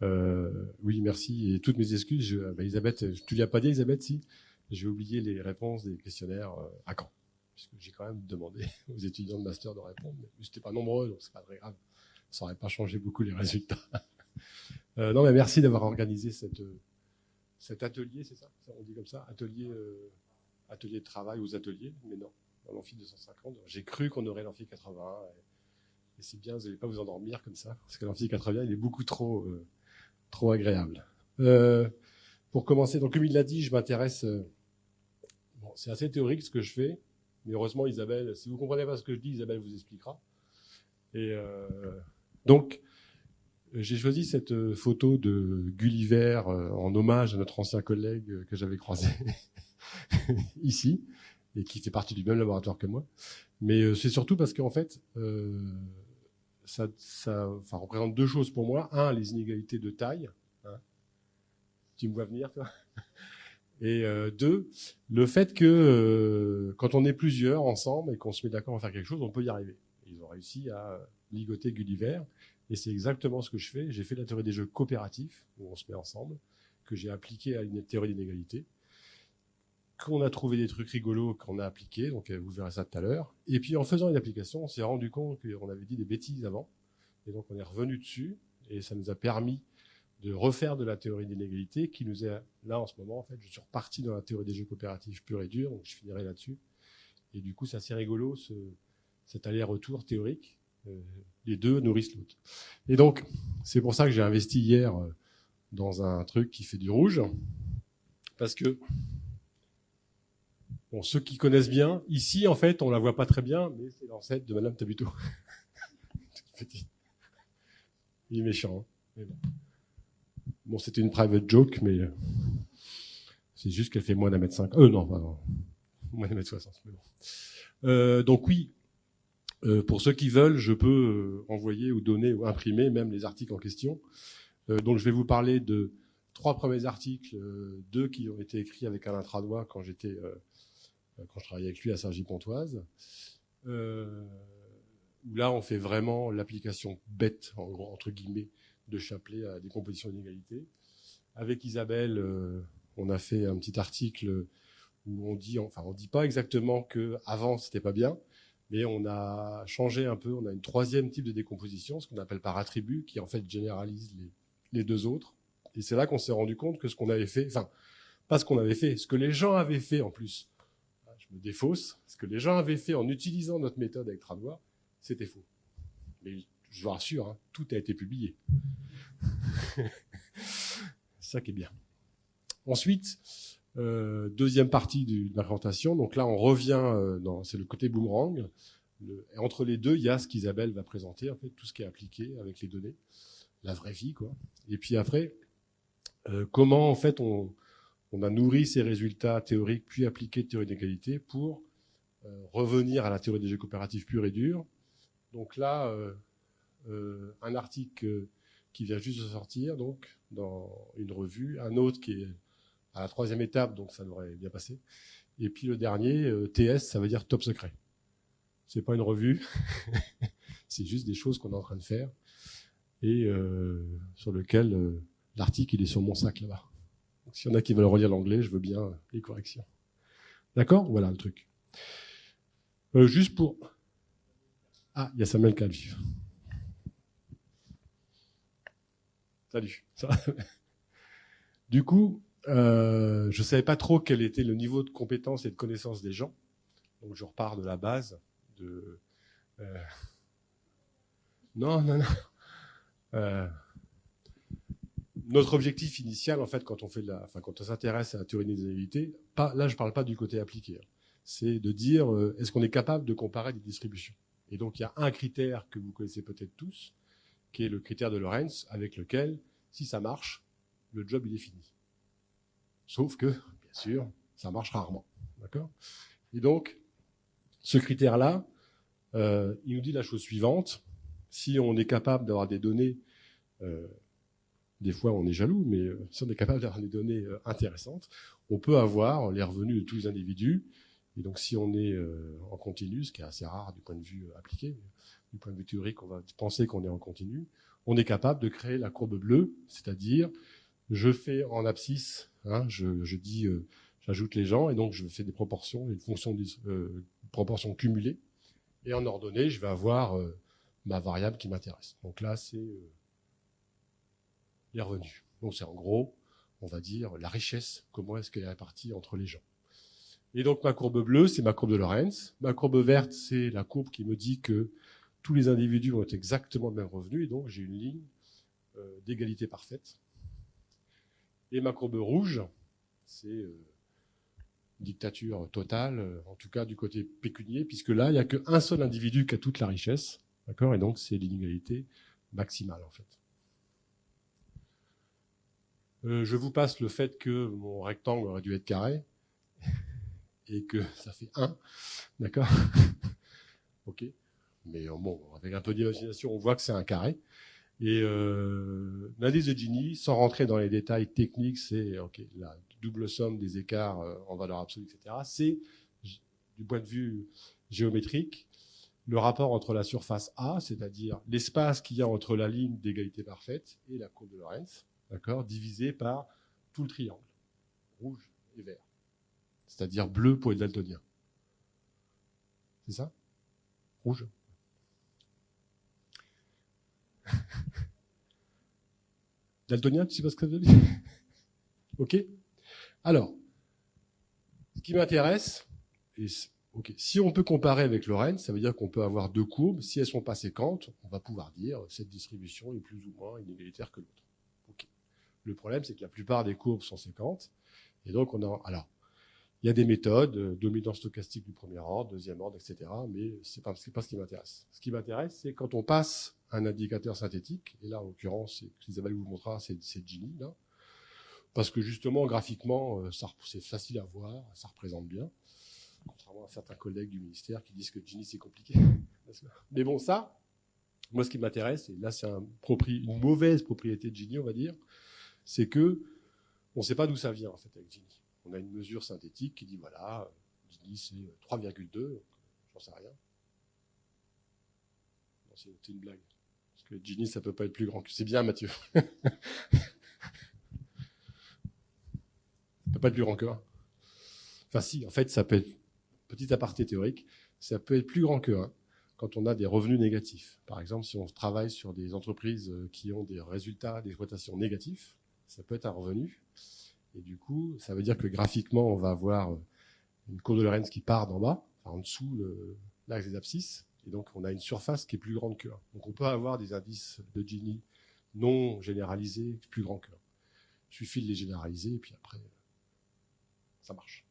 Oui, merci. Et toutes mes excuses. Elisabeth, tu lui as pas dit, Elisabeth, si? J'ai oublié les réponses des questionnaires à Caen. Puisque j'ai quand même demandé aux étudiants de master de répondre. Mais c'était pas nombreux, donc c'est pas très grave. Ça n'aurait pas changé beaucoup les résultats. Non, mais merci d'avoir organisé cet atelier, c'est ça? On dit comme ça? Atelier de travail aux ateliers, mais non, dans l'amphi 250. J'ai cru qu'on aurait l'amphi 81. Et c'est bien, vous n'allez pas vous endormir comme ça, parce que l'amphi 80, il est beaucoup trop agréable. Pour commencer, donc comme il l'a dit, je m'intéresse. Bon, c'est assez théorique ce que je fais, mais heureusement, Isabelle, si vous ne comprenez pas ce que je dis, Isabelle vous expliquera. Et donc, j'ai choisi cette photo de Gulliver en hommage à notre ancien collègue que j'avais croisé ici, et qui fait partie du même laboratoire que moi. Mais c'est surtout parce qu'en fait, ça représente deux choses pour moi. Un, les inégalités de taille. Hein. Tu me vois venir, toi? Et deux, le fait que quand on est plusieurs ensemble et qu'on se met d'accord à faire quelque chose, on peut y arriver. Ils ont réussi à ligoter Gulliver, et c'est exactement ce que je fais. J'ai fait la théorie des jeux coopératifs, où on se met ensemble, que j'ai appliqué à une théorie d'inégalité, qu'on a trouvé des trucs rigolos qu'on a appliqués, donc vous verrez ça tout à l'heure. Et puis en faisant une application, on s'est rendu compte qu'on avait dit des bêtises avant, et donc on est revenu dessus, et ça nous a permis de refaire de la théorie d'inégalité qui nous est là en ce moment. En fait, je suis reparti dans la théorie des jeux coopératifs pure et dure, donc je finirai là-dessus. Et du coup, c'est assez rigolo cet aller-retour théorique. Les deux nourrissent l'autre. Et donc, c'est pour ça que j'ai investi hier dans un truc qui fait du rouge, parce que bon, ceux qui connaissent bien, ici, en fait, on la voit pas très bien, mais c'est l'ancêtre de Madame Tabuteau. Il est méchant, hein, mais bon. Bon, c'était une private joke, mais c'est juste qu'elle fait moins d'1m50. Non, pardon. Moins d'1m60. Mais bon. Donc oui, pour ceux qui veulent, je peux envoyer ou donner ou imprimer même les articles en question. Donc je vais vous parler de 3 premiers articles, 2 qui ont été écrits avec Alain Tradois quand je travaillais avec lui à Cergy-Pontoise. Où là, on fait vraiment l'application bête, en gros, entre guillemets, de Chapelet à des compositions d'inégalité. Avec Isabelle, on a fait un petit article où on dit pas exactement que avant c'était pas bien, mais on a changé un peu. On a une troisième type de décomposition, ce qu'on appelle par attribut, qui en fait généralise les deux autres. Et c'est là qu'on s'est rendu compte que ce qu'on avait fait, pas ce qu'on avait fait, ce que les gens avaient fait en plus. Je me défausse. Ce que les gens avaient fait en utilisant notre méthode avec Tradois, c'était faux. Mais je vous rassure, hein, tout a été publié. C'est ça qui est bien. Ensuite, deuxième partie de la présentation. Donc là, on revient c'est le côté boomerang. Entre les deux, il y a ce qu'Isabelle va présenter, en fait, tout ce qui est appliqué avec les données, la vraie vie, quoi. Et puis après, comment en fait on a nourri ces résultats théoriques puis appliqués de théorie d'inégalité pour revenir à la théorie des jeux coopératifs pure et dure. Donc là, un article qui vient juste de sortir, donc dans une revue, un autre qui est à la 3e étape, donc ça devrait bien passer. Et puis le dernier, TS, ça veut dire top secret. C'est pas une revue, c'est juste des choses qu'on est en train de faire et sur lequel l'article il est sur mon sac là-bas. Donc s'il y en a qui veulent relire l'anglais, je veux bien les corrections. D'accord? Voilà le truc. Juste pour... Ah, il y a Samuel qui arrive. Salut. Ça va. Du coup, je ne savais pas trop quel était le niveau de compétence et de connaissance des gens. Donc je repars de la base. Non. Notre objectif initial, en fait, quand on s'intéresse à la théorie des inégalités, là je ne parle pas du côté appliqué, hein, c'est de dire est-ce qu'on est capable de comparer des distributions. Et donc il y a un critère que vous connaissez peut-être tous, qui est le critère de Lorentz, avec lequel, si ça marche, le job il est fini. Sauf que, bien sûr, ça marche rarement. D'accord ? Et donc, ce critère-là, il nous dit la chose suivante. Si on est capable d'avoir des données, des fois on est jaloux, mais si on est capable d'avoir des données intéressantes, on peut avoir les revenus de tous les individus. Et donc, si on est en continu, ce qui est assez rare du point de vue appliqué, du point de vue théorique, on va penser qu'on est en continu, on est capable de créer la courbe bleue, c'est-à-dire je fais en abscisse, hein, je dis, j'ajoute les gens, et donc je fais des proportions, une fonction de proportions cumulées, et en ordonnée, je vais avoir ma variable qui m'intéresse. Donc là, c'est les revenus. Donc c'est en gros, on va dire, la richesse, comment est-ce qu'elle est répartie entre les gens. Et donc ma courbe bleue, c'est ma courbe de Lorenz. Ma courbe verte, c'est la courbe qui me dit que tous les individus vont être exactement le même revenu, et donc j'ai une ligne d'égalité parfaite. Et ma courbe rouge, c'est dictature totale, en tout cas du côté pécunier, puisque là, il n'y a qu'un seul individu qui a toute la richesse, d'accord, et donc c'est l'inégalité maximale, en fait. Je vous passe le fait que mon rectangle aurait dû être carré, et que ça fait 1, d'accord. Ok. Mais bon, avec un peu d'imagination, on voit que c'est un carré. Et l'indice de Gini, sans rentrer dans les détails techniques, c'est la double somme des écarts en valeur absolue, etc. C'est, du point de vue géométrique, le rapport entre la surface A, c'est-à-dire l'espace qu'il y a entre la ligne d'égalité parfaite et la courbe de Lorenz, d'accord, divisé par tout le triangle, rouge et vert, c'est-à-dire bleu pour les daltoniens. C'est ça? Rouge. Daltonien, tu sais pas ce que ça veut dire? Ok. Alors, ce qui m'intéresse, si on peut comparer avec Lorenz, ça veut dire qu'on peut avoir deux courbes. Si elles sont pas séquentes, on va pouvoir dire cette distribution est plus ou moins inégalitaire que l'autre. Okay. Le problème, c'est que la plupart des courbes sont séquentes. Et donc, alors, il y a des méthodes, dominance stochastique du premier ordre, deuxième ordre, etc. Mais c'est pas ce qui m'intéresse. Ce qui m'intéresse, c'est quand on passe un indicateur synthétique, et là, en l'occurrence, Isabelle vous montrera, c'est Gini, là, parce que justement, graphiquement, c'est facile à voir, ça représente bien, contrairement à certains collègues du ministère qui disent que Gini, c'est compliqué. Mais bon, ça, moi, ce qui m'intéresse, et là, c'est une mauvaise propriété de Gini, on va dire, c'est que on ne sait pas d'où ça vient, en fait, avec Gini. On a une mesure synthétique qui dit, voilà, Gini, c'est 3,2, j'en sais rien. C'est une blague. Parce que Gini, ça ne peut pas être plus grand que... C'est bien, Mathieu. Ça ne peut pas être plus grand que 1. Enfin, si, en fait, ça peut être, petit aparté théorique, ça peut être plus grand que 1 quand on a des revenus négatifs. Par exemple, si on travaille sur des entreprises qui ont des résultats d'exploitation négatifs, ça peut être un revenu. Et du coup, ça veut dire que graphiquement, on va avoir une courbe de Lorenz qui part d'en bas, en dessous l'axe des abscisses. Et donc, on a une surface qui est plus grande que 1. Donc, on peut avoir des indices de Gini non généralisés plus grands que 1. Il suffit de les généraliser et puis après, ça marche.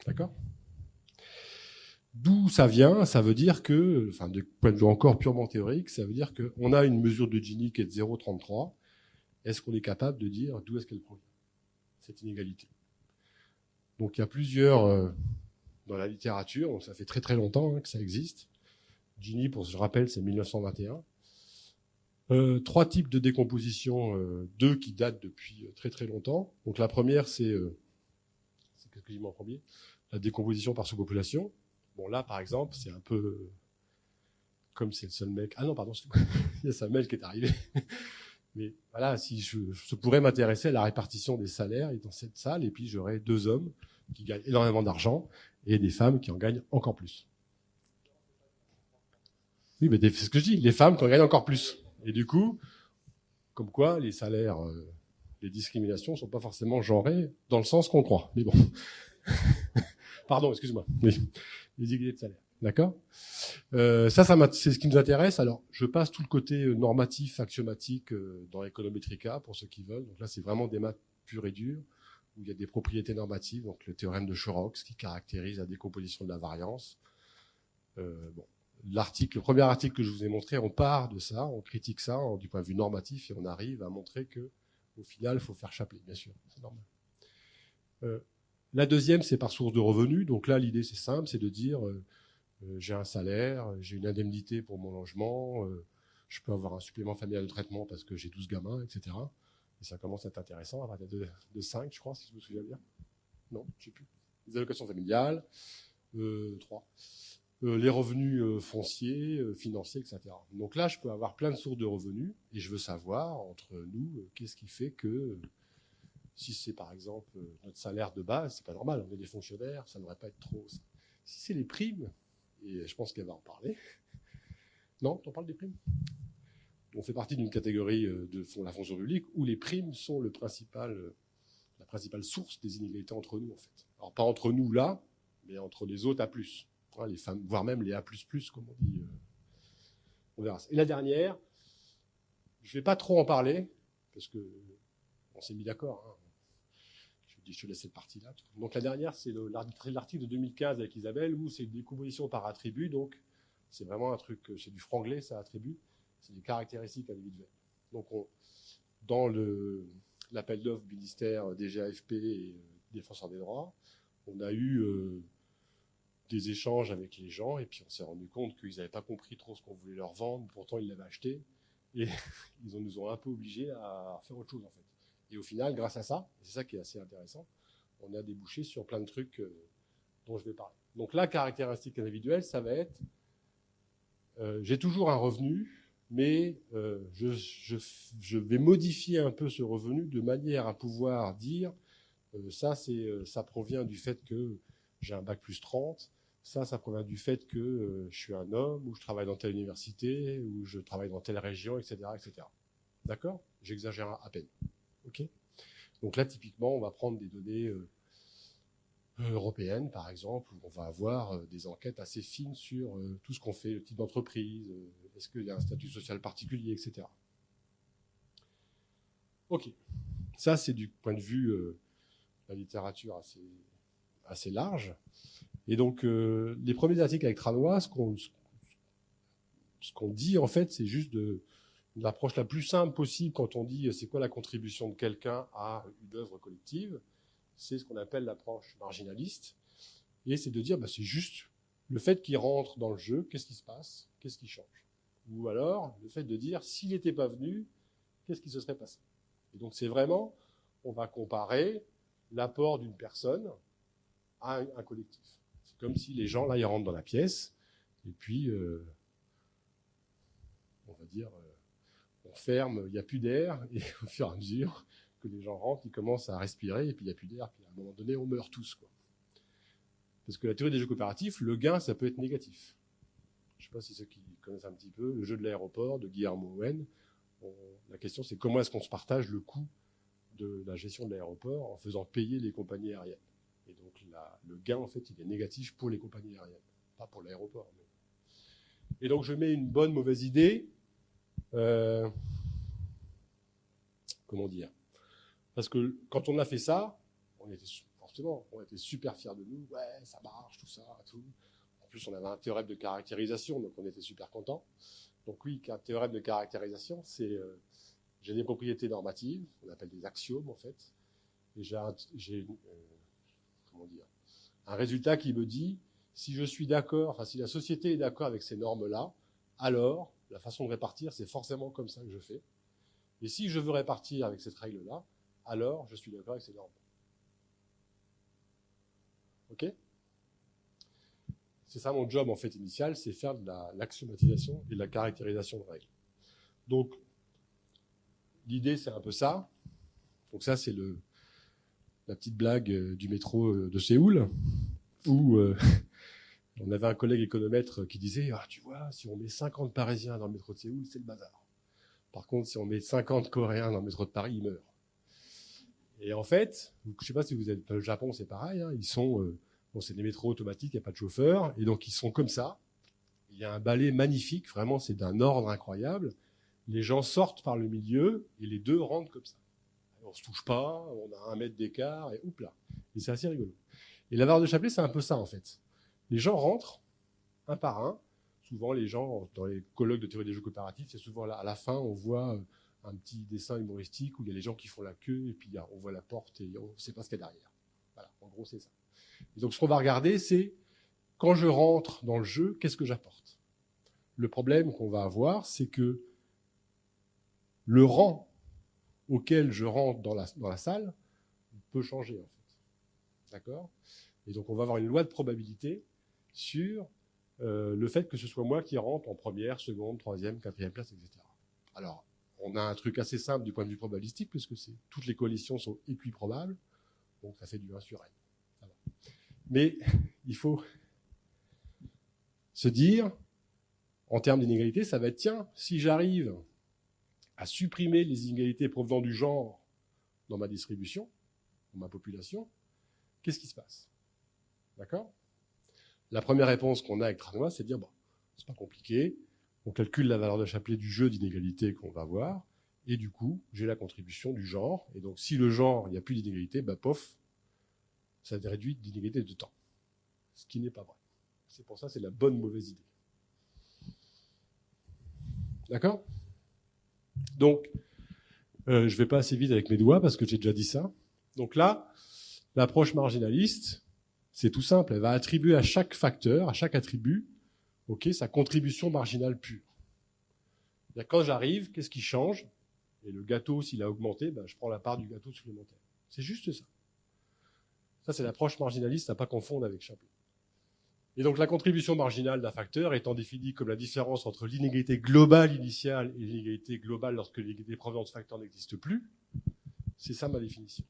D'accord ? D'où ça vient? Ça veut dire que, enfin, de point de vue encore purement théorique, ça veut dire qu'on a une mesure de Gini qui est de 0,33. Est-ce qu'on est capable de dire d'où est-ce qu'elle provient, cette inégalité? Donc il y a plusieurs, dans la littérature, donc ça fait très très longtemps que ça existe. Gini, pour ce que je rappelle, c'est 1921. 3 types de décomposition, 2 qui datent depuis très très longtemps. Donc la première, c'est qu'est-ce que j'ai mis en premier? La décomposition par sous-population. Bon là, par exemple, c'est un peu comme c'est le seul mec. Ah non, pardon, il y a Samuel qui est arrivé. Mais voilà, si je pourrais m'intéresser à la répartition des salaires dans cette salle, et puis j'aurais 2 hommes qui gagnent énormément d'argent et des femmes qui en gagnent encore plus. Oui, mais c'est ce que je dis, les femmes qui en gagnent encore plus. Et du coup, comme quoi les salaires, les discriminations ne sont pas forcément genrées dans le sens qu'on croit. Mais bon. Pardon, excuse-moi. Oui. Les inégalités de salaire. D'accord. Ça c'est ce qui nous intéresse. Alors, je passe tout le côté normatif, axiomatique dans Econometrica pour ceux qui veulent. Donc là, c'est vraiment des maths pures et dures où il y a des propriétés normatives. Donc le théorème de Shorrock qui caractérise la décomposition de la variance. Bon, le premier article que je vous ai montré, on part de ça, on critique ça du point de vue normatif et on arrive à montrer que, au final, il faut faire Chapelet, bien sûr, c'est normal. La deuxième, c'est par source de revenus. Donc là, l'idée, c'est simple, c'est de dire j'ai un salaire, j'ai une indemnité pour mon logement, je peux avoir un supplément familial de traitement parce que j'ai 12 gamins, etc. Et ça commence à être intéressant à partir de 5, je crois, si je me souviens bien. Non, je ne sais plus. Les allocations familiales, 3. les revenus fonciers, financiers, etc. Donc là, je peux avoir plein de sources de revenus et je veux savoir, entre nous, qu'est-ce qui fait que, si c'est par exemple notre salaire de base, c'est pas normal, on est des fonctionnaires, ça ne devrait pas être trop ça. Si c'est les primes, et je pense qu'elle va en parler. Non, t'en parles des primes? On fait partie d'une catégorie de la fonction publique où les primes sont la principale source des inégalités entre nous, en fait. Alors, pas entre nous là, mais entre les autres A+. Les femmes, voire même les A++, comme on dit. On verra ça. Et la dernière, je ne vais pas trop en parler, parce qu'on s'est mis d'accord. Hein. Je te laisse cette partie-là. Donc la dernière, c'est l'article de 2015 avec Isabelle, où c'est une décomposition par attribut. Donc c'est vraiment un truc, c'est du franglais, ça, attribut. C'est des caractéristiques individuelles. Donc dans l'appel d'offres ministère DGAFP et Défenseur des droits, on a eu des échanges avec les gens, et puis on s'est rendu compte qu'ils n'avaient pas compris trop ce qu'on voulait leur vendre, pourtant ils l'avaient acheté, et ils nous ont un peu obligés à faire autre chose, en fait. Et au final, grâce à ça, c'est ça qui est assez intéressant, on a débouché sur plein de trucs dont je vais parler. Donc la caractéristique individuelle, ça va être, j'ai toujours un revenu, mais je vais modifier un peu ce revenu de manière à pouvoir dire, ça provient du fait que j'ai un bac plus 30, ça provient du fait que je suis un homme, ou je travaille dans telle université, ou je travaille dans telle région, etc. etc. D'accord? J'exagère à peine. Ok? Donc là, typiquement, on va prendre des données européennes, par exemple, où on va avoir des enquêtes assez fines sur tout ce qu'on fait, le type d'entreprise, est-ce qu'il y a un statut social particulier, etc. Ok. Ça, c'est du point de vue de la littérature assez large. Et donc, les premiers articles avec Tranois, ce qu'on dit, en fait, c'est juste l'approche la plus simple possible quand on dit c'est quoi la contribution de quelqu'un à une œuvre collective. C'est ce qu'on appelle l'approche marginaliste. Et c'est de dire, c'est juste le fait qu'il rentre dans le jeu, qu'est-ce qui se passe, qu'est-ce qui change. Ou alors, le fait de dire, s'il n'était pas venu, qu'est-ce qui se serait passé. Et donc, c'est vraiment, on va comparer l'apport d'une personne à un collectif. C'est comme si les gens, là, ils rentrent dans la pièce, et puis, on va dire, on ferme, il n'y a plus d'air, et au fur et à mesure que les gens rentrent, ils commencent à respirer, et puis il n'y a plus d'air, puis à un moment donné, on meurt tous, quoi. Parce que la théorie des jeux coopératifs, le gain, ça peut être négatif. Je ne sais pas si ceux qui connaissent un petit peu le jeu de l'aéroport de Guillermo Owen, la question c'est comment est-ce qu'on se partage le coût de la gestion de l'aéroport en faisant payer les compagnies aériennes. Et donc le gain, en fait, il est négatif pour les compagnies aériennes, pas pour l'aéroport. Mais... Et donc je mets une bonne, mauvaise idée. Comment dire? Parce que quand on a fait ça, on était super fiers de nous. Ouais, ça marche, tout ça, tout. En plus, on avait un théorème de caractérisation, donc on était super contents. Donc oui, un théorème de caractérisation, c'est j'ai des propriétés normatives, on appelle des axiomes en fait, et j'ai un résultat qui me dit si je suis d'accord, enfin si la société est d'accord avec ces normes-là, alors la façon de répartir, c'est forcément comme ça que je fais. Et si je veux répartir avec cette règle-là, alors je suis d'accord avec ces normes. Ok ? C'est ça mon job en fait initial, c'est faire de l'axiomatisation et de la caractérisation de règles. Donc, l'idée c'est un peu ça. Donc ça c'est la petite blague du métro de Séoul, où on avait un collègue économètre qui disait « Ah, tu vois, si on met 50 Parisiens dans le métro de Séoul, c'est le bazar. Par contre, si on met 50 Coréens dans le métro de Paris, ils meurent. » Et en fait, je ne sais pas si vous êtes au Japon, c'est pareil, hein, ils sont... c'est des métros automatiques, il n'y a pas de chauffeur, et donc ils sont comme ça. Il y a un balai magnifique, vraiment, c'est d'un ordre incroyable. Les gens sortent par le milieu, et les deux rentrent comme ça. On ne se touche pas, on a 1 mètre d'écart, et oups là. Et c'est assez rigolo. Et la Var de Chapelet, c'est un peu ça, en fait. Les gens rentrent, un par un. Souvent, les gens, dans les colloques de théorie des jeux coopératifs, c'est souvent là, à la fin, on voit un petit dessin humoristique où il y a les gens qui font la queue, et puis on voit la porte, et on ne sait pas ce qu'il y a derrière. Voilà, en gros, c'est ça. Et donc, ce qu'on va regarder, c'est, quand je rentre dans le jeu, qu'est-ce que j'apporte? Le problème qu'on va avoir, c'est que le rang auquel je rentre dans la salle peut changer, en fait. D'accord? Et donc, on va avoir une loi de probabilité sur le fait que ce soit moi qui rentre en première, seconde, troisième, quatrième place, etc. Alors, on a un truc assez simple du point de vue probabilistique, puisque toutes les coalitions sont équiprobables, donc ça fait du 1 sur n. Ça va. Mais il faut se dire, en termes d'inégalité, ça va être, tiens, si j'arrive à supprimer les inégalités provenant du genre dans ma distribution, dans ma population, qu'est-ce qui se passe? D'accord? La première réponse qu'on a avec Tranois, c'est de dire, bon, c'est pas compliqué, on calcule la valeur de Chapelet du jeu d'inégalité qu'on va avoir, et du coup, j'ai la contribution du genre, et donc si le genre, il n'y a plus d'inégalité, bah pof, ça réduit d'inégalité de temps. Ce qui n'est pas vrai. C'est pour ça, c'est la bonne mauvaise idée. D'accord? Donc, je ne vais pas assez vite avec mes doigts parce que j'ai déjà dit ça. Donc là, l'approche marginaliste, c'est tout simple. Elle va attribuer à chaque facteur, à chaque attribut, sa contribution marginale pure. Quand j'arrive, qu'est-ce qui change? Et le gâteau, s'il a augmenté, ben, je prends la part du gâteau supplémentaire. C'est juste ça. Ça, c'est l'approche marginaliste à ne pas confondre avec Chapelet. Et donc la contribution marginale d'un facteur étant définie comme la différence entre l'inégalité globale initiale et l'inégalité globale lorsque l'inégalité provenant de ce facteur n'existe plus, c'est ça ma définition.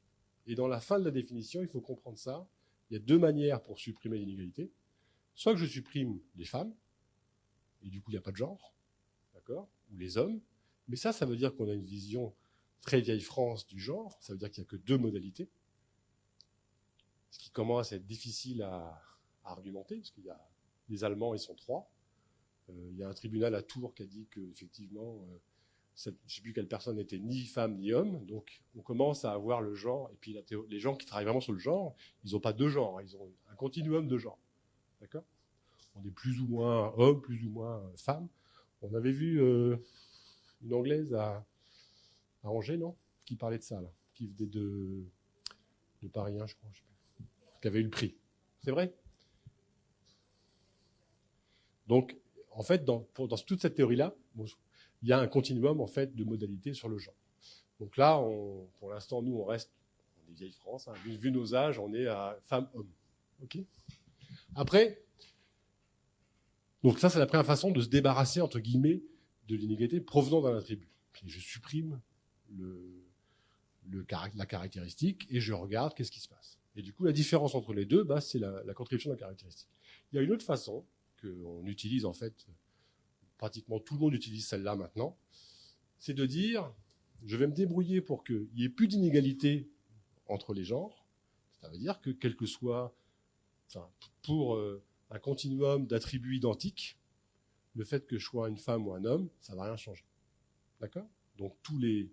Et dans la fin de la définition, il faut comprendre ça. Il y a deux manières pour supprimer l'inégalité. Soit que je supprime les femmes, et du coup il n'y a pas de genre, d'accord, ou les hommes, mais ça veut dire qu'on a une vision très vieille France du genre, ça veut dire qu'il n'y a que deux modalités, ce qui commence à être difficile à argumenter, parce qu'il y a les Allemands, ils sont 3. Il y a un tribunal à Tours qui a dit qu'effectivement, je ne sais plus quelle personne n'était ni femme ni homme, donc on commence à avoir le genre, et puis les gens qui travaillent vraiment sur le genre, ils n'ont pas deux genres, ils ont un continuum de genre. D'accord? On est plus ou moins homme, plus ou moins femme. On avait vu une Anglaise à Angers, non? Qui parlait de ça, là, qui venait de Paris 1, je crois, qui avait eu le prix. C'est vrai? Donc, en fait, dans toute cette théorie-là, il y a un continuum en fait de modalités sur le genre. Donc là, pour l'instant, nous, on reste des vieilles France. Hein, vu nos âges, on est à femme-homme. Ok. Après, donc ça, c'est la première façon de se débarrasser entre guillemets de l'inégalité provenant d'un attribut. Puis je supprime la caractéristique et je regarde qu'est-ce qui se passe. Et du coup, la différence entre les deux, bah, c'est la contribution de la caractéristique. Il y a une autre façon qu'on utilise en fait, pratiquement tout le monde utilise celle-là maintenant, c'est de dire, je vais me débrouiller pour qu'il n'y ait plus d'inégalité entre les genres. Ça veut dire que quel que soit, pour un continuum d'attributs identiques, le fait que je sois une femme ou un homme, ça ne va rien changer. D'accord? Donc tous les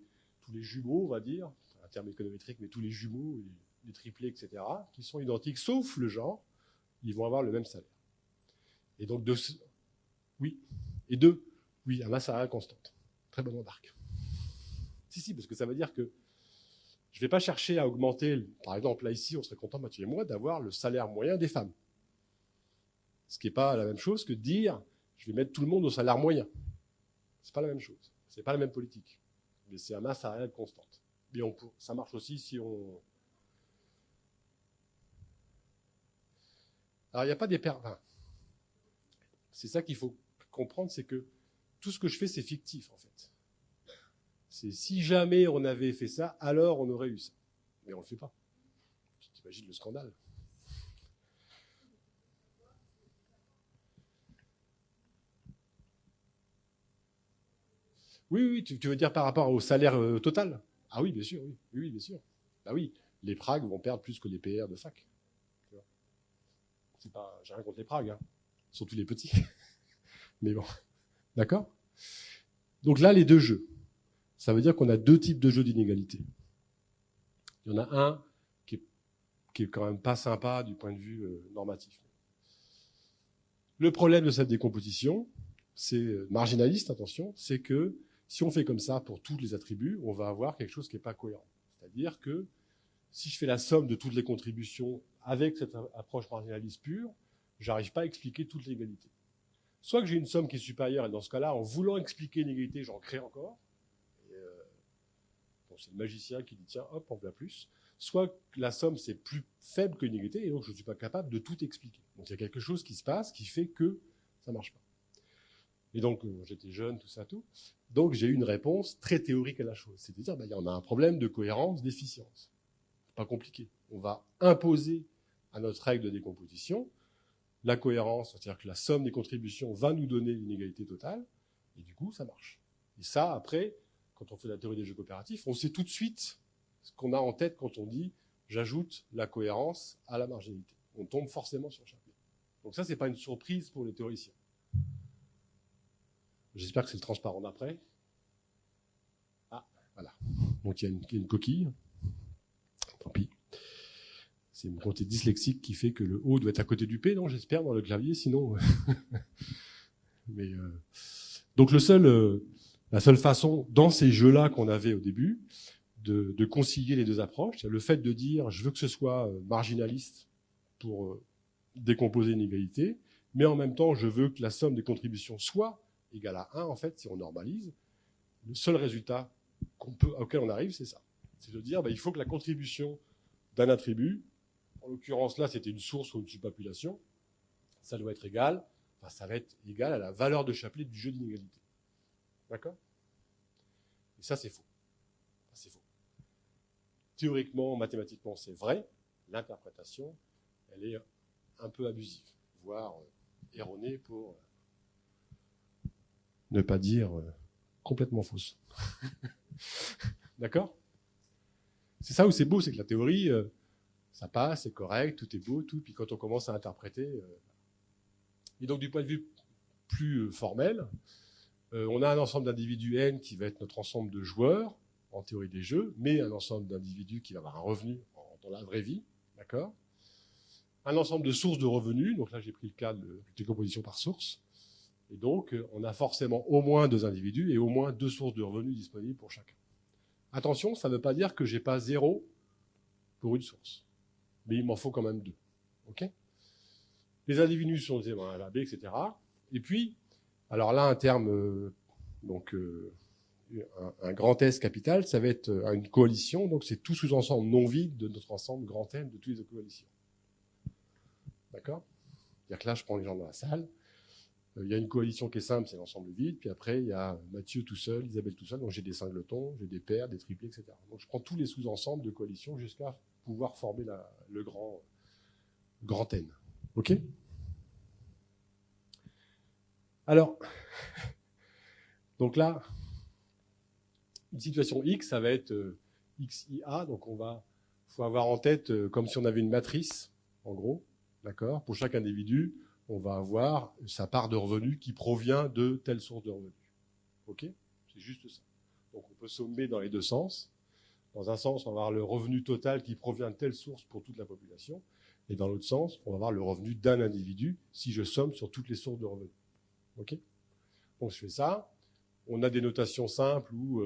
jumeaux, on va dire, c'est un terme économétrique, mais tous les jumeaux, les triplés, etc., qui sont identiques, sauf le genre, ils vont avoir le même salaire. Et donc, oui, un masse salariale constante. Très bonne remarque. Si, parce que ça veut dire que je ne vais pas chercher à augmenter, par exemple, là ici, on serait content, Mathieu et moi, d'avoir le salaire moyen des femmes. Ce qui n'est pas la même chose que de dire, je vais mettre tout le monde au salaire moyen. Ce n'est pas la même chose. Ce n'est pas la même politique. Mais c'est un masse salariale constante. Mais ça marche aussi si on... Alors, il n'y a pas des c'est ça qu'il faut comprendre, c'est que tout ce que je fais, c'est fictif, en fait. C'est si jamais on avait fait ça, alors on aurait eu ça. Mais on ne le fait pas. Tu t'imagines le scandale. Oui, tu veux dire par rapport au salaire total? Ah oui, bien sûr, oui, bien sûr. Ah oui, les Pragues vont perdre plus que les PR de fac. J'ai rien contre les Pragues, hein. Surtout les petits. Mais bon, d'accord? Donc là, les deux jeux. Ça veut dire qu'on a deux types de jeux d'inégalité. Il y en a un qui est quand même pas sympa du point de vue normatif. Le problème de cette décomposition, c'est marginaliste, attention, c'est que si on fait comme ça pour tous les attributs, on va avoir quelque chose qui n'est pas cohérent. C'est-à-dire que si je fais la somme de toutes les contributions avec cette approche marginaliste pure, je n'arrive pas à expliquer toute l'égalité. Soit que j'ai une somme qui est supérieure, et dans ce cas-là, en voulant expliquer une égalité, j'en crée encore. C'est le magicien qui dit, tiens, hop, on veut plus. Soit que la somme, c'est plus faible qu'une égalité, et donc je ne suis pas capable de tout expliquer. Donc il y a quelque chose qui se passe qui fait que Ça marche pas. Et donc, j'étais jeune, tout ça, tout. Donc, j'ai eu une réponse très théorique à la chose. C'est-à-dire, il y en a un problème de cohérence, d'efficience. Pas compliqué. On va imposer à notre règle de décomposition la cohérence, c'est-à-dire que la somme des contributions va nous donner une égalité totale, et du coup, ça marche. Et ça, après, quand on fait la théorie des jeux coopératifs, on sait tout de suite ce qu'on a en tête quand on dit « j'ajoute la cohérence à la marginalité ». On tombe forcément sur Chapelet. Donc ça, c'est pas une surprise pour les théoriciens. J'espère que c'est le transparent d'après. Ah, voilà. Donc il y a une coquille. Tant pis. C'est mon côté dyslexique qui fait que le O doit être à côté du P, non, j'espère, dans le clavier, sinon... Mais, donc la seule façon, dans ces jeux-là qu'on avait au début, de concilier les deux approches, c'est le fait de dire je veux que ce soit marginaliste pour décomposer une égalité, mais en même temps je veux que la somme des contributions soit égale à 1, en fait, si on normalise. Le seul résultat auquel on arrive, c'est ça. C'est de dire il faut que la contribution d'un attribut, en l'occurrence là c'était une source ou une subpopulation, ça doit être égal, ça va être égal à la valeur de Chapelet du jeu d'inégalité. D'accord? Et ça c'est faux. C'est faux. Théoriquement, mathématiquement, c'est vrai. L'interprétation, elle est un peu abusive, voire erronée pour ne pas dire complètement fausse. D'accord? C'est ça où c'est beau, c'est que la théorie, ça passe, c'est correct, tout est beau, tout. Puis quand on commence à interpréter... Et donc du point de vue plus formel, on a un ensemble d'individus N qui va être notre ensemble de joueurs, en théorie des jeux, mais un ensemble d'individus qui va avoir un revenu dans la vraie vie, d'accord? Un ensemble de sources de revenus, donc là j'ai pris le cas de décomposition par source, et donc on a forcément au moins 2 individus et au moins 2 sources de revenus disponibles pour chacun. Attention, ça ne veut pas dire que j'ai pas 0 pour une source, mais il m'en faut quand même 2, ok? Les individus sont des A, la B, etc. Et puis, alors là un terme, un grand S capital, ça va être une coalition, donc c'est tout sous-ensemble non vide de notre ensemble grand M de toutes les coalitions. D'accord? C'est-à-dire que là, je prends les gens dans la salle, il y a une coalition qui est simple, c'est l'ensemble vide, puis après, il y a Mathieu tout seul, Isabelle tout seul, donc j'ai des singletons, j'ai des paires, des triplés, etc. Donc je prends tous les sous-ensembles de coalition jusqu'à pouvoir former le grand N. OK? Alors, donc là, une situation X, ça va être XIA, donc faut avoir en tête comme si on avait une matrice, en gros, d'accord? Pour chaque individu, on va avoir sa part de revenus qui provient de telle source de revenus. Ok? C'est juste ça. Donc on peut sommer dans les deux sens. Dans un sens, on va avoir le revenu total qui provient de telle source pour toute la population. Et dans l'autre sens, on va avoir le revenu d'un individu si je somme sur toutes les sources de revenus. Ok? Donc je fais ça. On a des notations simples où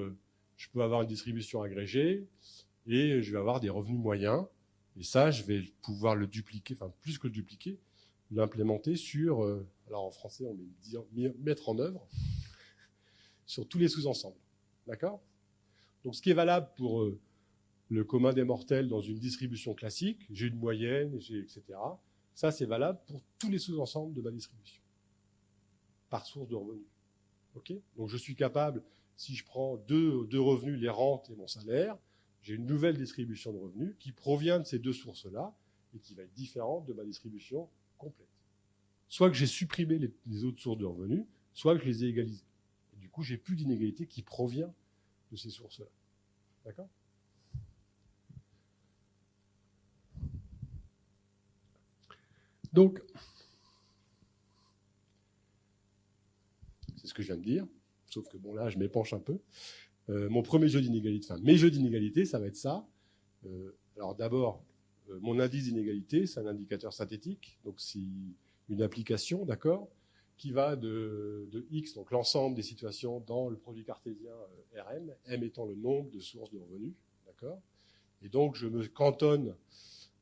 je peux avoir une distribution agrégée et je vais avoir des revenus moyens. Et ça, je vais pouvoir le dupliquer, enfin plus que le dupliquer, l'implémenter sur, alors en français on met mettre en œuvre, sur tous les sous-ensembles. D'accord? Donc ce qui est valable pour le commun des mortels dans une distribution classique, j'ai une moyenne, etc. Ça c'est valable pour tous les sous-ensembles de ma distribution, par source de revenus. Okay? Donc je suis capable, si je prends deux revenus, les rentes et mon salaire, j'ai une nouvelle distribution de revenus qui provient de ces deux sources-là et qui va être différente de ma distribution complète. Soit que j'ai supprimé les autres sources de revenus, soit que je les ai égalisées. Et du coup, j'ai plus d'inégalité qui provient de ces sources-là. D'accord? Donc, c'est ce que je viens de dire, sauf que bon là, je m'épanche un peu. Mon premier jeu d'inégalité, enfin mes jeux d'inégalité, ça va être ça. Alors d'abord, mon indice d'inégalité, c'est un indicateur synthétique, donc c'est une application, d'accord, qui va de X, donc l'ensemble des situations dans le produit cartésien Rm, M étant le nombre de sources de revenus, d'accord. Et donc je me cantonne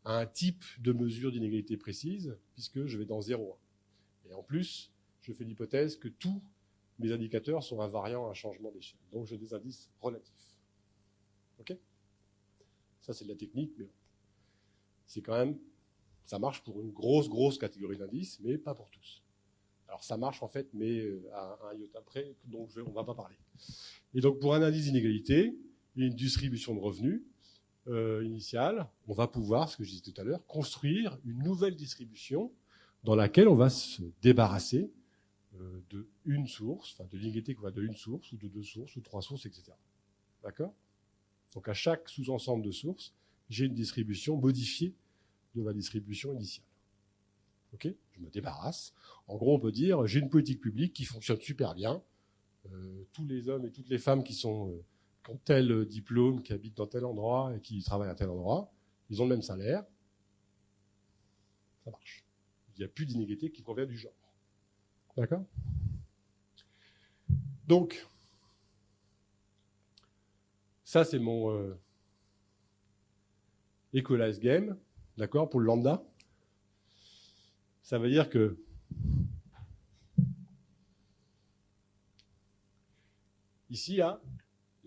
à un type de mesure d'inégalité précise, puisque je vais dans 0,1. Et en plus, je fais l'hypothèse que tous mes indicateurs sont invariants à un changement d'échelle. Donc j'ai des indices relatifs. OK? Ça, c'est de la technique, mais c'est quand même, ça marche pour une grosse catégorie d'indices, mais pas pour tous. Alors ça marche en fait, mais à un iota près, donc on ne va pas parler. Et donc pour un indice d'inégalité et une distribution de revenus initiale, on va pouvoir, ce que je disais tout à l'heure, construire une nouvelle distribution dans laquelle on va se débarrasser de une source, enfin de l'inégalité qu'on va de une source, ou de deux sources, ou trois sources, etc. D'accord? Donc à chaque sous-ensemble de sources, j'ai une distribution modifiée de ma distribution initiale. Ok? Je me débarrasse. En gros, on peut dire, j'ai une politique publique qui fonctionne super bien. Tous les hommes et toutes les femmes qui ont tel diplôme, qui habitent dans tel endroit et qui travaillent à tel endroit, ils ont le même salaire. Ça marche. Il n'y a plus d'inégalité qui provient du genre. D'accord? Donc, ça c'est mon equalize game, d'accord, pour le lambda. Ça veut dire que ici, là,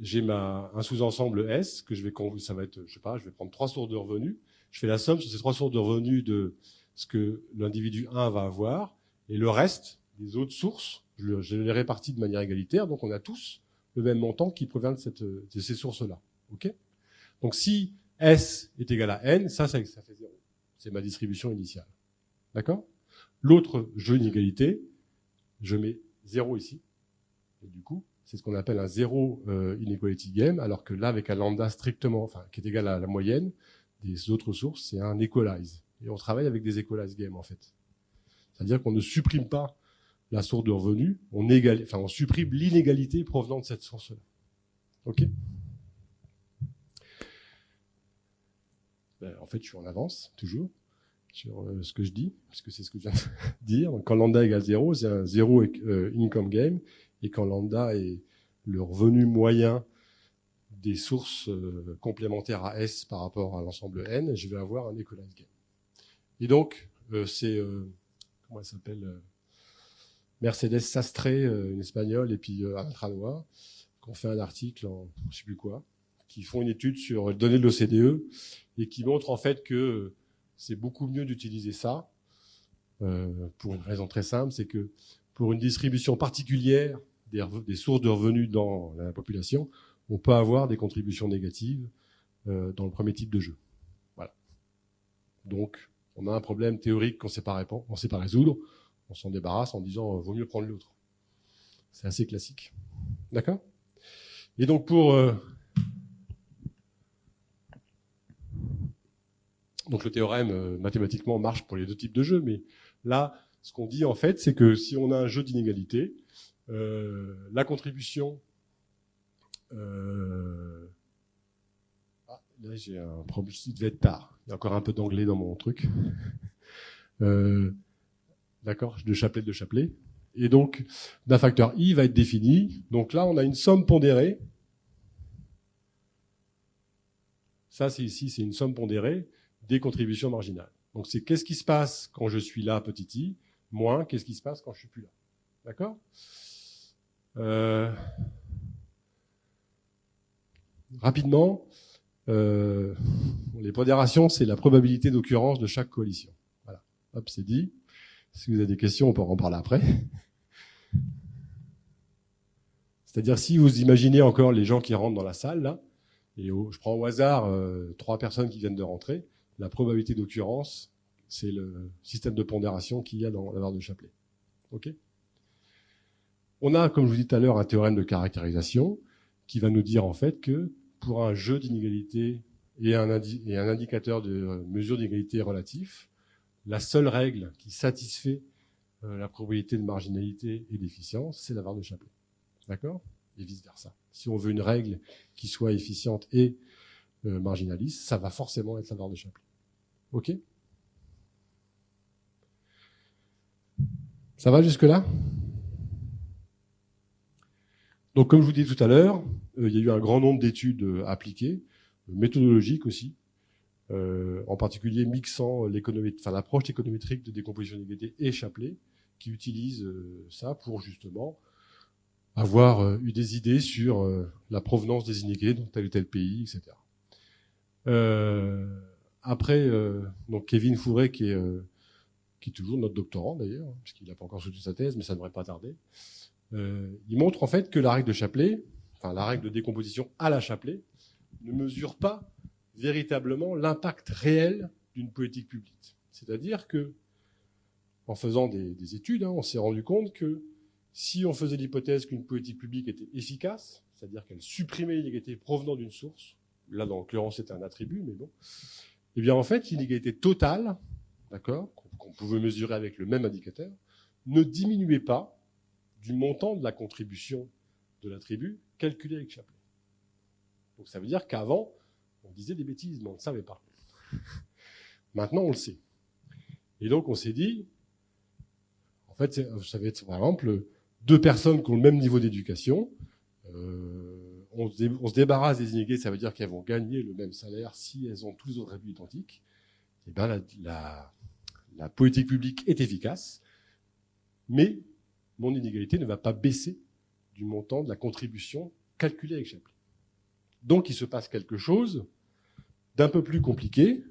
j'ai un sous-ensemble S que ça va être, je sais pas, je vais prendre 3 sources de revenus. Je fais la somme sur ces 3 sources de revenus de ce que l'individu 1 va avoir, et le reste des autres sources, je les répartis de manière égalitaire, donc on a tous le même montant qui provient de ces sources-là. Ok? Donc si S est égal à N, ça fait 0. C'est ma distribution initiale. D'accord? L'autre jeu d'inégalité, je mets 0 ici, et du coup, c'est ce qu'on appelle un zéro inequality game, alors que là, avec un lambda strictement, enfin, qui est égal à la moyenne des autres sources, c'est un equalize. Et on travaille avec des equalize games, en fait. C'est-à-dire qu'on ne supprime pas la source de revenus, on supprime l'inégalité provenant de cette source-là. OK? En fait, je suis en avance, toujours, sur ce que je dis, puisque c'est ce que je viens de dire. Donc, quand lambda égale 0, c'est un zéro income game, et quand lambda est le revenu moyen des sources complémentaires à S par rapport à l'ensemble N, je vais avoir un equalize game. Et donc, c'est, comment elle s'appelle, Mercedes Sastre, une espagnole, et puis un Tranois, qui ont fait un article en je ne sais plus quoi, qui font une étude sur les données de l'OCDE, et qui montrent en fait que c'est beaucoup mieux d'utiliser ça, pour une raison très simple, c'est que pour une distribution particulière des sources de revenus dans la population, on peut avoir des contributions négatives dans le premier type de jeu. Voilà. Donc, on a un problème théorique qu'on ne sait pas résoudre, on s'en débarrasse en disant vaut mieux prendre l'autre. C'est assez classique. D'accord? Et donc donc le théorème mathématiquement marche pour les deux types de jeux, mais là, ce qu'on dit en fait, c'est que si on a un jeu d'inégalité, la contribution là, j'ai un problème, il devait être tard. Il y a encore un peu d'anglais dans mon truc. D'accord, de Chapelet. Et donc, d'un facteur I va être défini. Donc là, on a une somme pondérée. Ça, c'est ici, c'est une somme pondérée des contributions marginales. Donc, c'est qu'est-ce qui se passe quand je suis là, petit i, moins qu'est-ce qui se passe quand je suis plus là. D'accord ? Rapidement, les pondérations, c'est la probabilité d'occurrence de chaque coalition. Voilà. Hop, c'est dit. Si vous avez des questions, on peut en parler après. C'est-à-dire, si vous imaginez encore les gens qui rentrent dans la salle, là, et je prends au hasard 3 personnes qui viennent de rentrer, la probabilité d'occurrence, c'est le système de pondération qu'il y a dans la barre de Chapelet. OK ? On a, comme je vous dis tout à l'heure, un théorème de caractérisation qui va nous dire en fait que pour un jeu d'inégalité et un indicateur de mesure d'inégalité relatif, la seule règle qui satisfait la probabilité de marginalité et d'efficience, c'est la barre de Chapelet. D'accord ? Et vice-versa. Si on veut une règle qui soit efficiente et marginaliste, ça va forcément être la barre de Chapelet. OK ? Ça va jusque-là ? Donc, comme je vous disais tout à l'heure, il y a eu un grand nombre d'études appliquées, méthodologiques aussi, en particulier mixant l'approche économétrique de décomposition d'inégalité et Chapelet, qui utilisent ça pour justement avoir eu des idées sur la provenance des inégalités dans tel ou tel pays, etc. Après, donc Kevin Fourré, qui est qui est toujours notre doctorant d'ailleurs, puisqu'il n'a pas encore soutenu sa thèse, mais ça ne devrait pas tarder. Il montre en fait que la règle de Shapley, enfin la règle de décomposition à la Shapley, ne mesure pas véritablement l'impact réel d'une politique publique. C'est-à-dire que, en faisant des études, on s'est rendu compte que si on faisait l'hypothèse qu'une politique publique était efficace, c'est-à-dire qu'elle supprimait l'inégalité provenant d'une source, là dans l'occurrence c'était un attribut, mais bon, eh bien en fait l'inégalité totale, d'accord, qu'on pouvait mesurer avec le même indicateur, ne diminuait pas du montant de la contribution de l'attribut calculé avec Shapley. Donc ça veut dire qu'avant, on disait des bêtises, mais on ne savait pas. Maintenant, on le sait. Et donc on s'est dit, en fait, ça va être par exemple deux personnes qui ont le même niveau d'éducation, on se débarrasse des inégalités, ça veut dire qu'elles vont gagner le même salaire si elles ont tous les autres attributs identiques. Et bien la politique publique est efficace, mais mon inégalité ne va pas baisser du montant de la contribution calculée avec Shapley. Donc il se passe quelque chose d'un peu plus compliqué.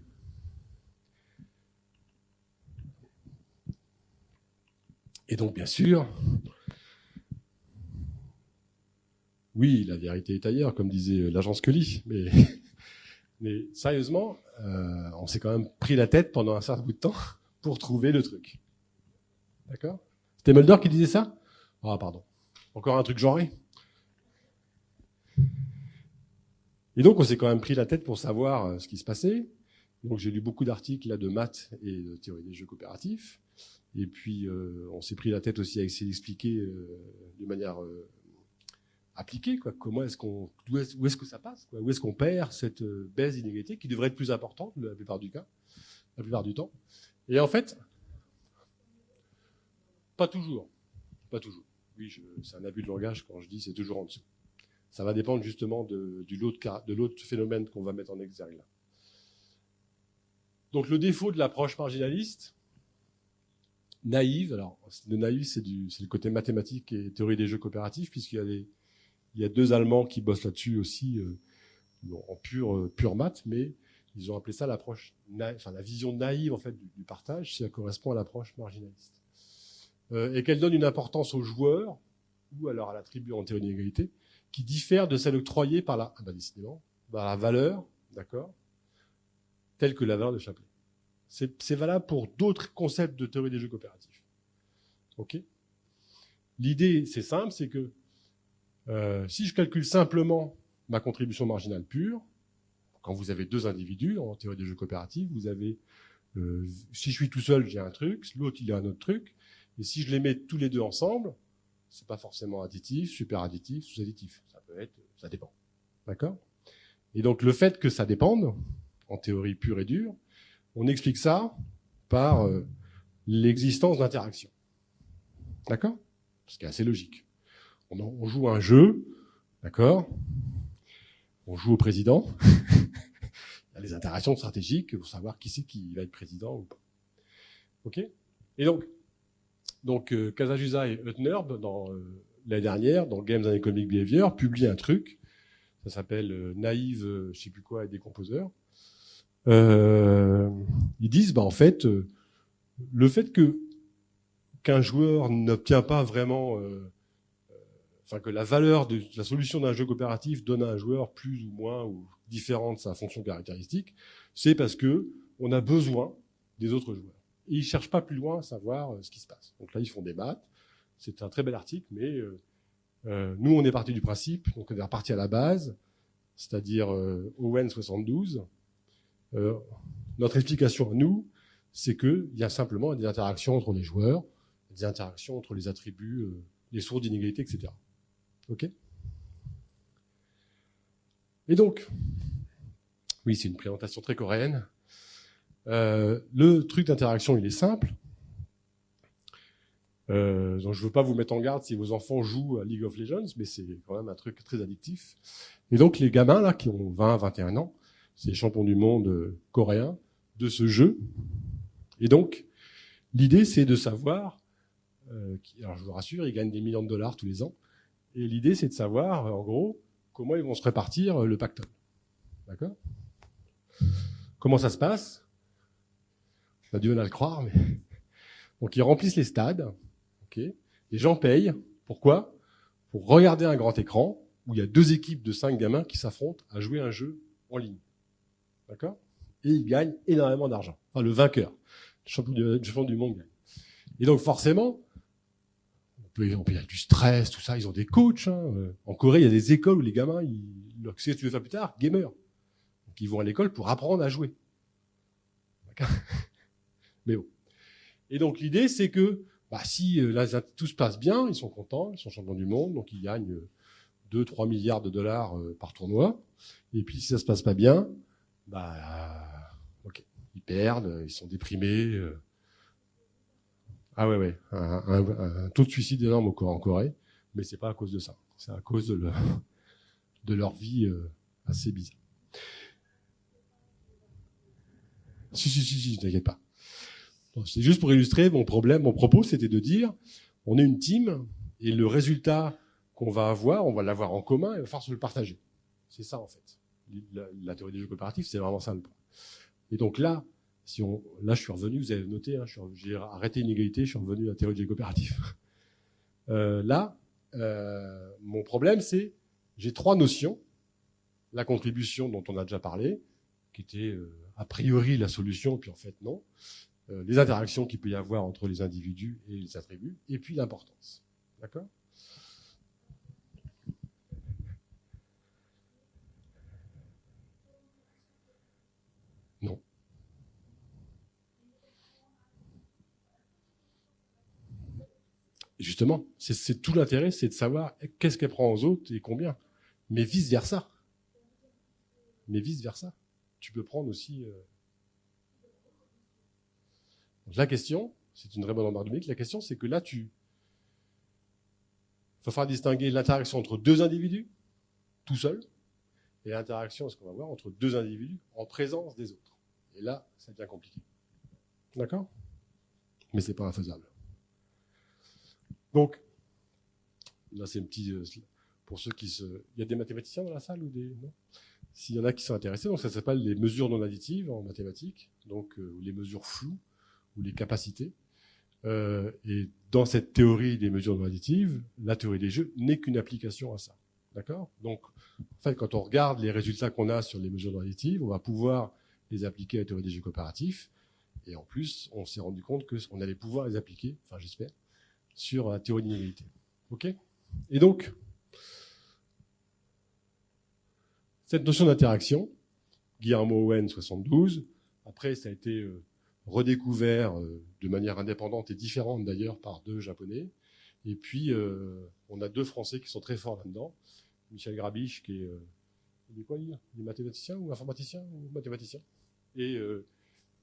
Et donc bien sûr, oui, la vérité est ailleurs, comme disait l'agent Scully, mais sérieusement, on s'est quand même pris la tête pendant un certain bout de temps pour trouver le truc. D'accord ? C'était Mulder qui disait ça ? Ah, pardon. Encore un truc genré. Et donc, on s'est quand même pris la tête pour savoir ce qui se passait. Donc, j'ai lu beaucoup d'articles là, de maths et de théorie des jeux coopératifs. Et puis, on s'est pris la tête aussi à essayer d'expliquer de manière appliquée, quoi. Où est-ce que ça passe, quoi. Où est-ce qu'on perd cette baisse d'inégalité qui devrait être plus importante la plupart du temps. Et en fait, pas toujours. Oui, c'est un abus de langage quand je dis c'est toujours en dessous. Ça va dépendre justement de l'autre phénomène qu'on va mettre en exergue là. Donc le défaut de l'approche marginaliste, naïve, alors le naïf c'est le côté mathématique et théorie des jeux coopératifs, puisqu'il y a deux Allemands qui bossent là-dessus aussi, en pure maths, mais ils ont appelé ça l'approche, la vision naïve en fait du partage, ça correspond à l'approche marginaliste. Et qu'elle donne une importance aux joueurs, ou alors à l'attribut en théorie d'inégalité, qui diffère de celle octroyée par la valeur, d'accord, telle que la valeur de Shapley. C'est valable pour d'autres concepts de théorie des jeux coopératifs. Ok ? L'idée, c'est simple, c'est que si je calcule simplement ma contribution marginale pure, quand vous avez deux individus en théorie des jeux coopératifs, vous avez, si je suis tout seul, j'ai un truc, l'autre il a un autre truc, et si je les mets tous les deux ensemble, c'est pas forcément additif, super additif, sous-additif. Ça dépend. D'accord ? Et donc le fait que ça dépende, en théorie pure et dure, on explique ça par l'existence d'interactions. D'accord ? Ce qui est assez logique. On joue un jeu, d'accord ? On joue au président. Il y a des interactions stratégiques pour savoir qui c'est qui va être président ou pas. Ok ? Et donc Casajusa et Huttner, l'année dernière, dans Games and Economic Behavior, publient un truc, ça s'appelle Naïve, je ne sais plus quoi, et Décomposeur. Ils disent, en fait, le fait qu'un joueur n'obtient pas vraiment, que la valeur de la solution d'un jeu coopératif donne à un joueur plus ou moins ou différente de sa fonction caractéristique, c'est parce que on a besoin des autres joueurs. Et ils cherchent pas plus loin à savoir ce qui se passe. Donc là, ils font des maths. C'est un très bel article, mais nous, on est parti du principe, donc on est reparti à la base, c'est-à-dire Owen 72. Notre explication à nous, c'est qu'il y a simplement des interactions entre les joueurs, des interactions entre les attributs, les sources d'inégalité, etc. Ok ? Et donc, oui, c'est une présentation très coréenne. Le truc d'interaction, il est simple. Donc je ne veux pas vous mettre en garde si vos enfants jouent à League of Legends, mais c'est quand même un truc très addictif. Et donc les gamins là qui ont 20, 21 ans, c'est les champions du monde coréens de ce jeu. Et donc l'idée c'est de savoir, alors je vous rassure, ils gagnent des millions de dollars tous les ans. Et l'idée c'est de savoir en gros comment ils vont se répartir le pactole. D'accord ? Comment ça se passe ? On a du mal à le croire, mais Donc ils remplissent les stades, okay. Les gens payent. Pourquoi? Pour regarder un grand écran où il y a 2 équipes de 5 gamins qui s'affrontent à jouer un jeu en ligne. D'accord? Et ils gagnent énormément d'argent. Enfin, le vainqueur, le champion du monde gagne. Et donc forcément, il y a du stress, tout ça. Ils ont des coachs. Hein. En Corée, il y a des écoles où les gamins, qu'est-ce que tu veux faire plus tard? Gamer. Donc ils vont à l'école pour apprendre à jouer. D'accord? Mais bon. Et donc l'idée, c'est que si là, tout se passe bien, ils sont contents, ils sont champions du monde, donc ils gagnent 2-3 milliards de dollars par tournoi. Et puis si ça se passe pas bien, ok, ils perdent, ils sont déprimés. Ah ouais, un taux de suicide énorme en Corée, mais c'est pas à cause de ça, c'est à cause de leur vie assez bizarre. Si, t'inquiète pas. C'est juste pour illustrer mon propos, c'était de dire, on est une team, et le résultat qu'on va avoir, on va l'avoir en commun, et il va falloir se le partager. C'est ça, en fait. La théorie des jeux coopératifs, c'est vraiment ça le point. Et donc là, là, je suis revenu, vous avez noté, hein, j'ai arrêté l'inégalité, je suis revenu à la théorie des jeux coopératifs. Mon problème, c'est, j'ai 3 notions. La contribution dont on a déjà parlé, qui était a priori la solution, puis en fait non. Les interactions qu'il peut y avoir entre les individus et les attributs, et puis l'importance. D'accord ? Non. Et justement, c'est tout l'intérêt, c'est de savoir qu'est-ce qu'elle prend aux autres et combien. Mais vice-versa. Tu peux prendre aussi... Donc la question, c'est une très bonne remarque, la question, c'est que là, il faut faire distinguer l'interaction entre 2 individus, tout seul, et l'interaction, ce qu'on va voir, entre 2 individus en présence des autres. Et là, ça devient compliqué. D'accord ? Mais c'est pas infaisable. Donc, là, c'est un petit... pour ceux qui se... Il y a des mathématiciens dans la salle ou des... Non ? S'il y en a qui sont intéressés, donc ça s'appelle les mesures non additives en mathématiques, donc les mesures floues ou les capacités. Et dans cette théorie des mesures non additives, la théorie des jeux n'est qu'une application à ça. D'accord ? Donc, en fait, quand on regarde les résultats qu'on a sur les mesures non additives, on va pouvoir les appliquer à la théorie des jeux coopératifs. Et en plus, on s'est rendu compte qu'on allait pouvoir les appliquer, enfin j'espère, sur la théorie d'inégalité. OK ? Et donc, cette notion d'interaction, Guillermo Owen, 72, après ça a été redécouvert de manière indépendante et différente d'ailleurs par 2 Japonais. Et puis, on a 2 Français qui sont très forts là-dedans. Michel Grabisch, qui est... il est quoi, lui ? Il est mathématicien ou informaticien ou mathématicien ? Et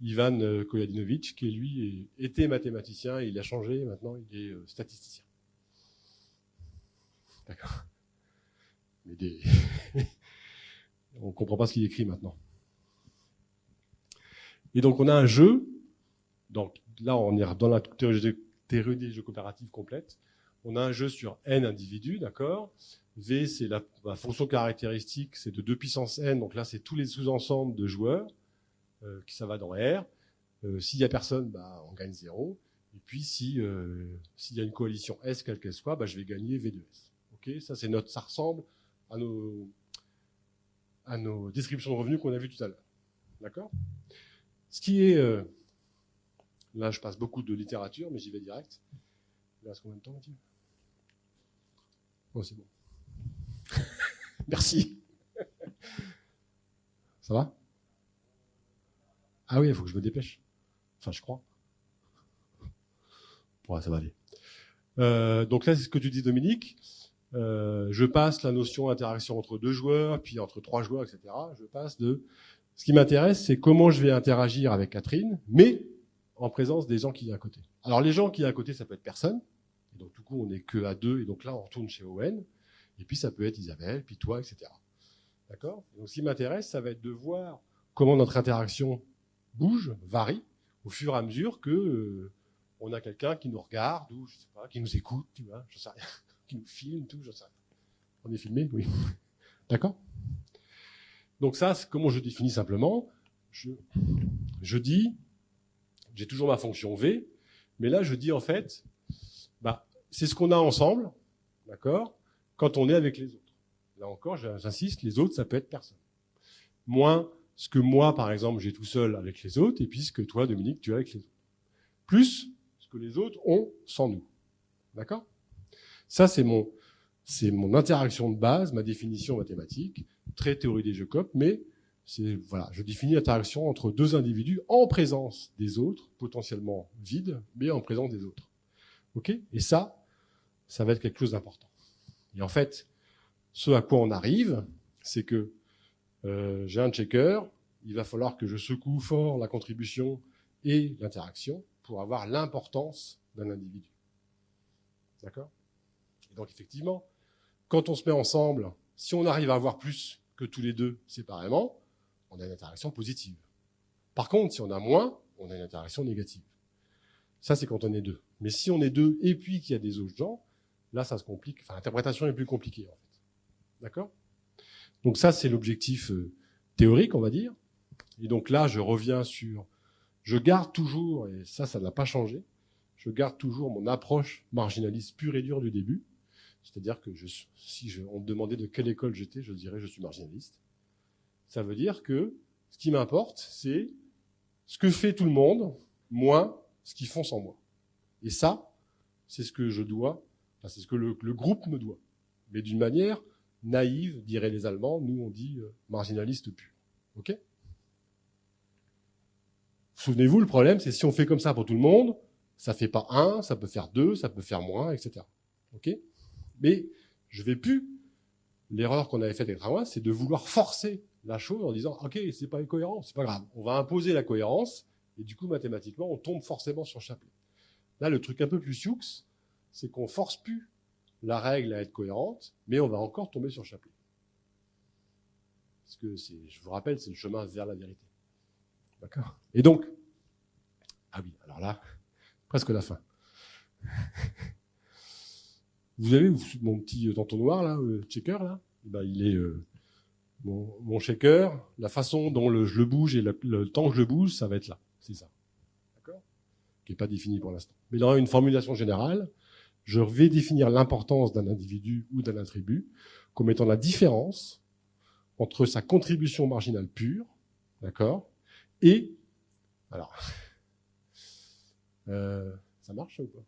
Ivan Koyadinovic, qui lui était mathématicien, et il a changé, maintenant il est statisticien. D'accord. Mais on ne comprend pas ce qu'il écrit maintenant. Et donc on a un jeu, donc là on est dans la théorie des jeux coopératifs complète, on a un jeu sur n individus, d'accord. V, c'est la fonction caractéristique, c'est de 2 puissance n, donc là c'est tous les sous-ensembles de joueurs, ça va dans R. S'il n'y a personne, on gagne 0. Et puis s'il y a une coalition S, quelle qu'elle soit, je vais gagner V de S. Okay, ça ressemble à nos descriptions de revenus qu'on a vues tout à l'heure. D'accord ? Ce qui est... là, je passe beaucoup de littérature, mais j'y vais direct. Il reste combien de temps, Mathieu ? Oh, c'est bon. Merci. Ça va ? Ah oui, il faut que je me dépêche. Enfin, je crois. Ouais, ça va aller. Donc là, c'est ce que tu dis, Dominique. Je passe la notion d'interaction entre 2 joueurs, puis entre 3 joueurs, etc. Je passe de... Ce qui m'intéresse, c'est comment je vais interagir avec Catherine, mais en présence des gens qui y a à côté. Alors, les gens qui y a à côté, ça peut être personne. Et donc, du coup, on n'est que à 2, et donc là, on retourne chez Owen. Et puis, ça peut être Isabelle, puis toi, etc. D'accord ? Donc, ce qui m'intéresse, ça va être de voir comment notre interaction bouge, varie, au fur et à mesure que on a quelqu'un qui nous regarde, ou je sais pas, qui nous écoute, tu vois, je sais rien, qui nous filme, tout, je sais rien. On est filmé, oui. D'accord ? Donc ça, c'est comment je définis simplement. Je dis, j'ai toujours ma fonction V. Mais là, je dis en fait, bah, c'est ce qu'on a ensemble, d'accord, quand on est avec les autres. Là encore, j'insiste, les autres, ça peut être personne. Moins ce que moi, par exemple, j'ai tout seul avec les autres, et puis ce que toi, Dominique, tu as avec les autres. Plus ce que les autres ont sans nous. D'accord ? Ça, c'est mon interaction de base, ma définition mathématique, très théorie des jeux COP, mais voilà, je définis l'interaction entre deux individus en présence des autres, potentiellement vides, mais en présence des autres. Ok ? Et ça va être quelque chose d'important. Et en fait, ce à quoi on arrive, c'est que j'ai un checker, il va falloir que je secoue fort la contribution et l'interaction pour avoir l'importance d'un individu. D'accord ? Et donc effectivement, quand on se met ensemble, si on arrive à avoir plus que tous les deux séparément, on a une interaction positive. Par contre, si on a moins, on a une interaction négative. Ça, c'est quand on est deux. Mais si on est deux et puis qu'il y a des autres gens, là, ça se complique. Enfin, l'interprétation est plus compliquée, en fait. D'accord ? Donc ça, c'est l'objectif théorique, on va dire. Et donc là, je reviens sur... Je garde toujours, et ça n'a pas changé, je garde toujours mon approche marginaliste pure et dure du début. C'est-à-dire que on me demandait de quelle école j'étais, je dirais je suis marginaliste. Ça veut dire que ce qui m'importe, c'est ce que fait tout le monde, moins ce qu'ils font sans moi. Et ça, c'est ce que je dois, enfin, c'est ce que le groupe me doit. Mais d'une manière naïve, diraient les Allemands, nous on dit marginaliste pur. Ok ? Souvenez-vous, le problème, c'est si on fait comme ça pour tout le monde, ça fait pas 1, ça peut faire 2, ça peut faire moins, etc. Ok ? Mais je vais plus. L'erreur qu'on avait faite avec Tramway, c'est de vouloir forcer la chose en disant ok, c'est pas cohérent, c'est pas grave. On va imposer la cohérence et du coup mathématiquement on tombe forcément sur Chapelet. Là, le truc un peu plus sioux, c'est qu'on force plus la règle à être cohérente, mais on va encore tomber sur Chapelet. Parce que je vous rappelle, c'est le chemin vers la vérité. D'accord ? Et donc, ah oui, alors là, presque la fin. Vous avez mon petit entonnoir là, checker là, ben, il est mon shaker, la façon dont je le bouge et le temps que je le bouge, ça va être là. C'est ça. D'accord ? Qui n'est pas défini pour l'instant. Mais dans une formulation générale, je vais définir l'importance d'un individu ou d'un attribut comme étant la différence entre sa contribution marginale pure, d'accord, et alors ça marche ou pas ?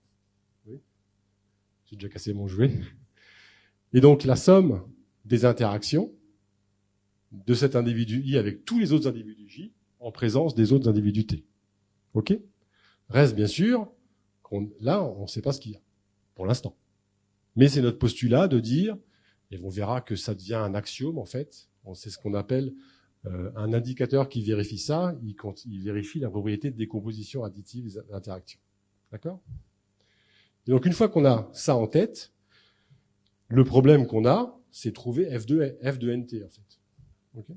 Oui. J'ai déjà cassé mon jouet. Et donc la somme des interactions de cet individu I avec tous les autres individus J en présence des autres individus T. Ok ? Reste bien sûr, là on ne sait pas ce qu'il y a pour l'instant. Mais c'est notre postulat de dire, et on verra que ça devient un axiome en fait, c'est ce qu'on appelle un indicateur qui vérifie ça, il vérifie la propriété de décomposition additive des interactions. D'accord ? Et donc une fois qu'on a ça en tête, le problème qu'on a, c'est trouver f de nt en fait. Okay ?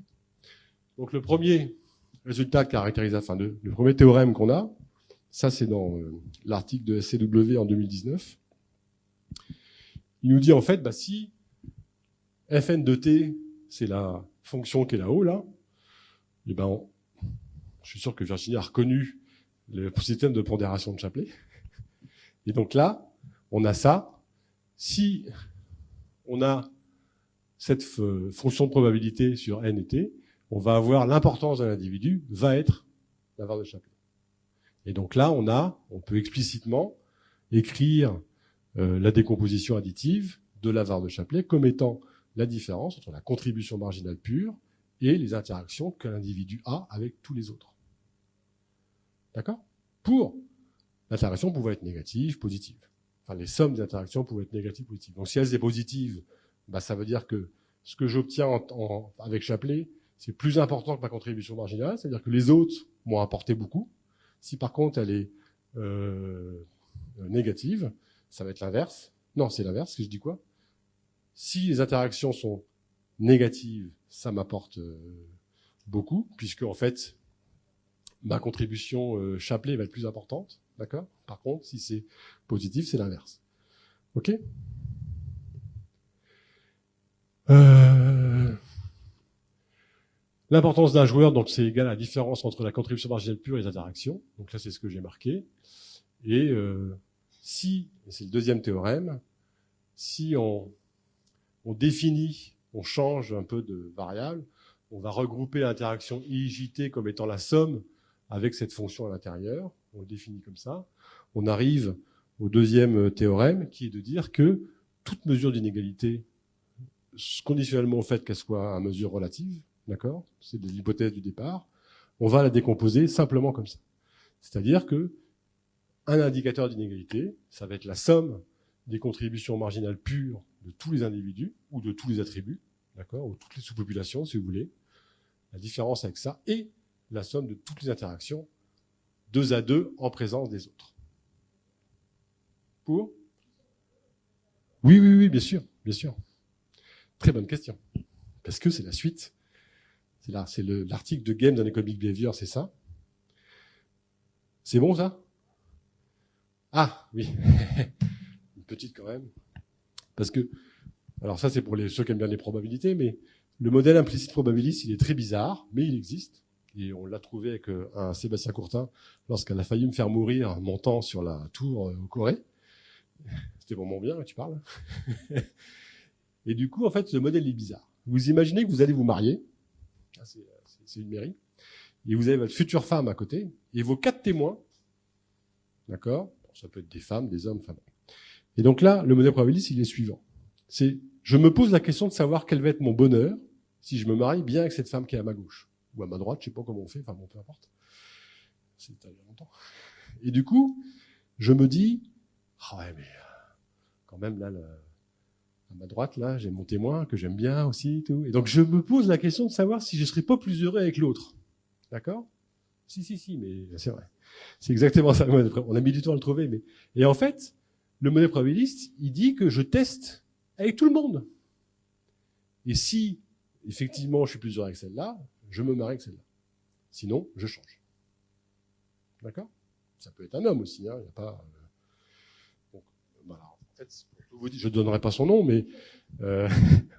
Donc le premier résultat caractérisable, enfin le premier théorème qu'on a, ça c'est dans l'article de SCW en 2019. Il nous dit en fait, bah, si fn de t, c'est la fonction qui est là-haut, là, et ben, je suis sûr que Virginie a reconnu le système de pondération de Chapelet. Et donc là, on a ça. Si on a cette fonction de probabilité sur n et t, on va avoir l'importance d'un individu va être la var de Chapelet. Et donc là, on peut explicitement écrire la décomposition additive de la var de Chapelet comme étant la différence entre la contribution marginale pure et les interactions que l'individu a avec tous les autres. D'accord ? Pour l'interaction pouvait être négative, positive. Enfin, les sommes des interactions pouvaient être négatives, positives. Donc si elles sont positives, bah, ça veut dire que ce que j'obtiens avec Chapelet, c'est plus important que ma contribution marginale, c'est-à-dire que les autres m'ont apporté beaucoup. Si par contre elle est négative, ça va être l'inverse. Non, c'est l'inverse, que je dis quoi ? Si les interactions sont négatives, ça m'apporte beaucoup, puisque en fait, ma contribution Chapelet va être plus importante. D'accord ? Par contre, si c'est positif, c'est l'inverse. OK ? L'importance d'un joueur, donc c'est égal à la différence entre la contribution marginale pure et les interactions. Donc là, c'est ce que j'ai marqué. Et et c'est le deuxième théorème, si on définit, on change un peu de variable, on va regrouper l'interaction IJT comme étant la somme avec cette fonction à l'intérieur, on le définit comme ça. On arrive au deuxième théorème qui est de dire que toute mesure d'inégalité, conditionnellement au fait qu'elle soit à mesure relative, d'accord, c'est l'hypothèse du départ, on va la décomposer simplement comme ça. C'est-à-dire que un indicateur d'inégalité, ça va être la somme des contributions marginales pures de tous les individus ou de tous les attributs, d'accord, ou toutes les sous-populations, si vous voulez. La différence avec ça et la somme de toutes les interactions 2 à 2 en présence des autres. Pour ? Oui, bien sûr, bien sûr. Très bonne question. Parce que c'est la suite. C'est l'article de Games and Economic Behavior, c'est ça. C'est bon, ça? Ah, oui. Une petite quand même. Parce que, alors ça, c'est pour ceux qui aiment bien les probabilités, mais le modèle implicite probabiliste, il est très bizarre, mais il existe. Et on l'a trouvé avec un Sébastien Courtin lorsqu'elle a failli me faire mourir montant sur la tour au Corée. C'était pour mon bien, tu parles. Et du coup, en fait, ce modèle est bizarre. Vous imaginez que vous allez vous marier. C'est une mairie. Et vous avez votre future femme à côté et vos 4 témoins. D'accord? Ça peut être des femmes, des hommes, enfin bon. Et donc là, le modèle probabiliste, il est suivant. Je me pose la question de savoir quel va être mon bonheur si je me marie bien avec cette femme qui est à ma gauche. Ou à ma droite, je sais pas comment on fait, enfin bon, peu importe. C'est il y a longtemps. Et du coup, je me dis, ah ouais, mais quand même, là, à ma droite, là, j'ai mon témoin que j'aime bien aussi, tout. Et donc, je me pose la question de savoir si je serais pas plus heureux avec l'autre. D'accord? Si, mais c'est vrai. C'est exactement ça. On a mis du temps à le trouver, mais. Et en fait, le modèle probabiliste, il dit que je teste avec tout le monde. Et si, effectivement, je suis plus heureux avec celle-là, je me marie avec celle-là. Sinon, je change. D'accord? Ça peut être un homme aussi, hein. Il n'y a pas. Donc, voilà. En fait, je ne donnerai pas son nom, mais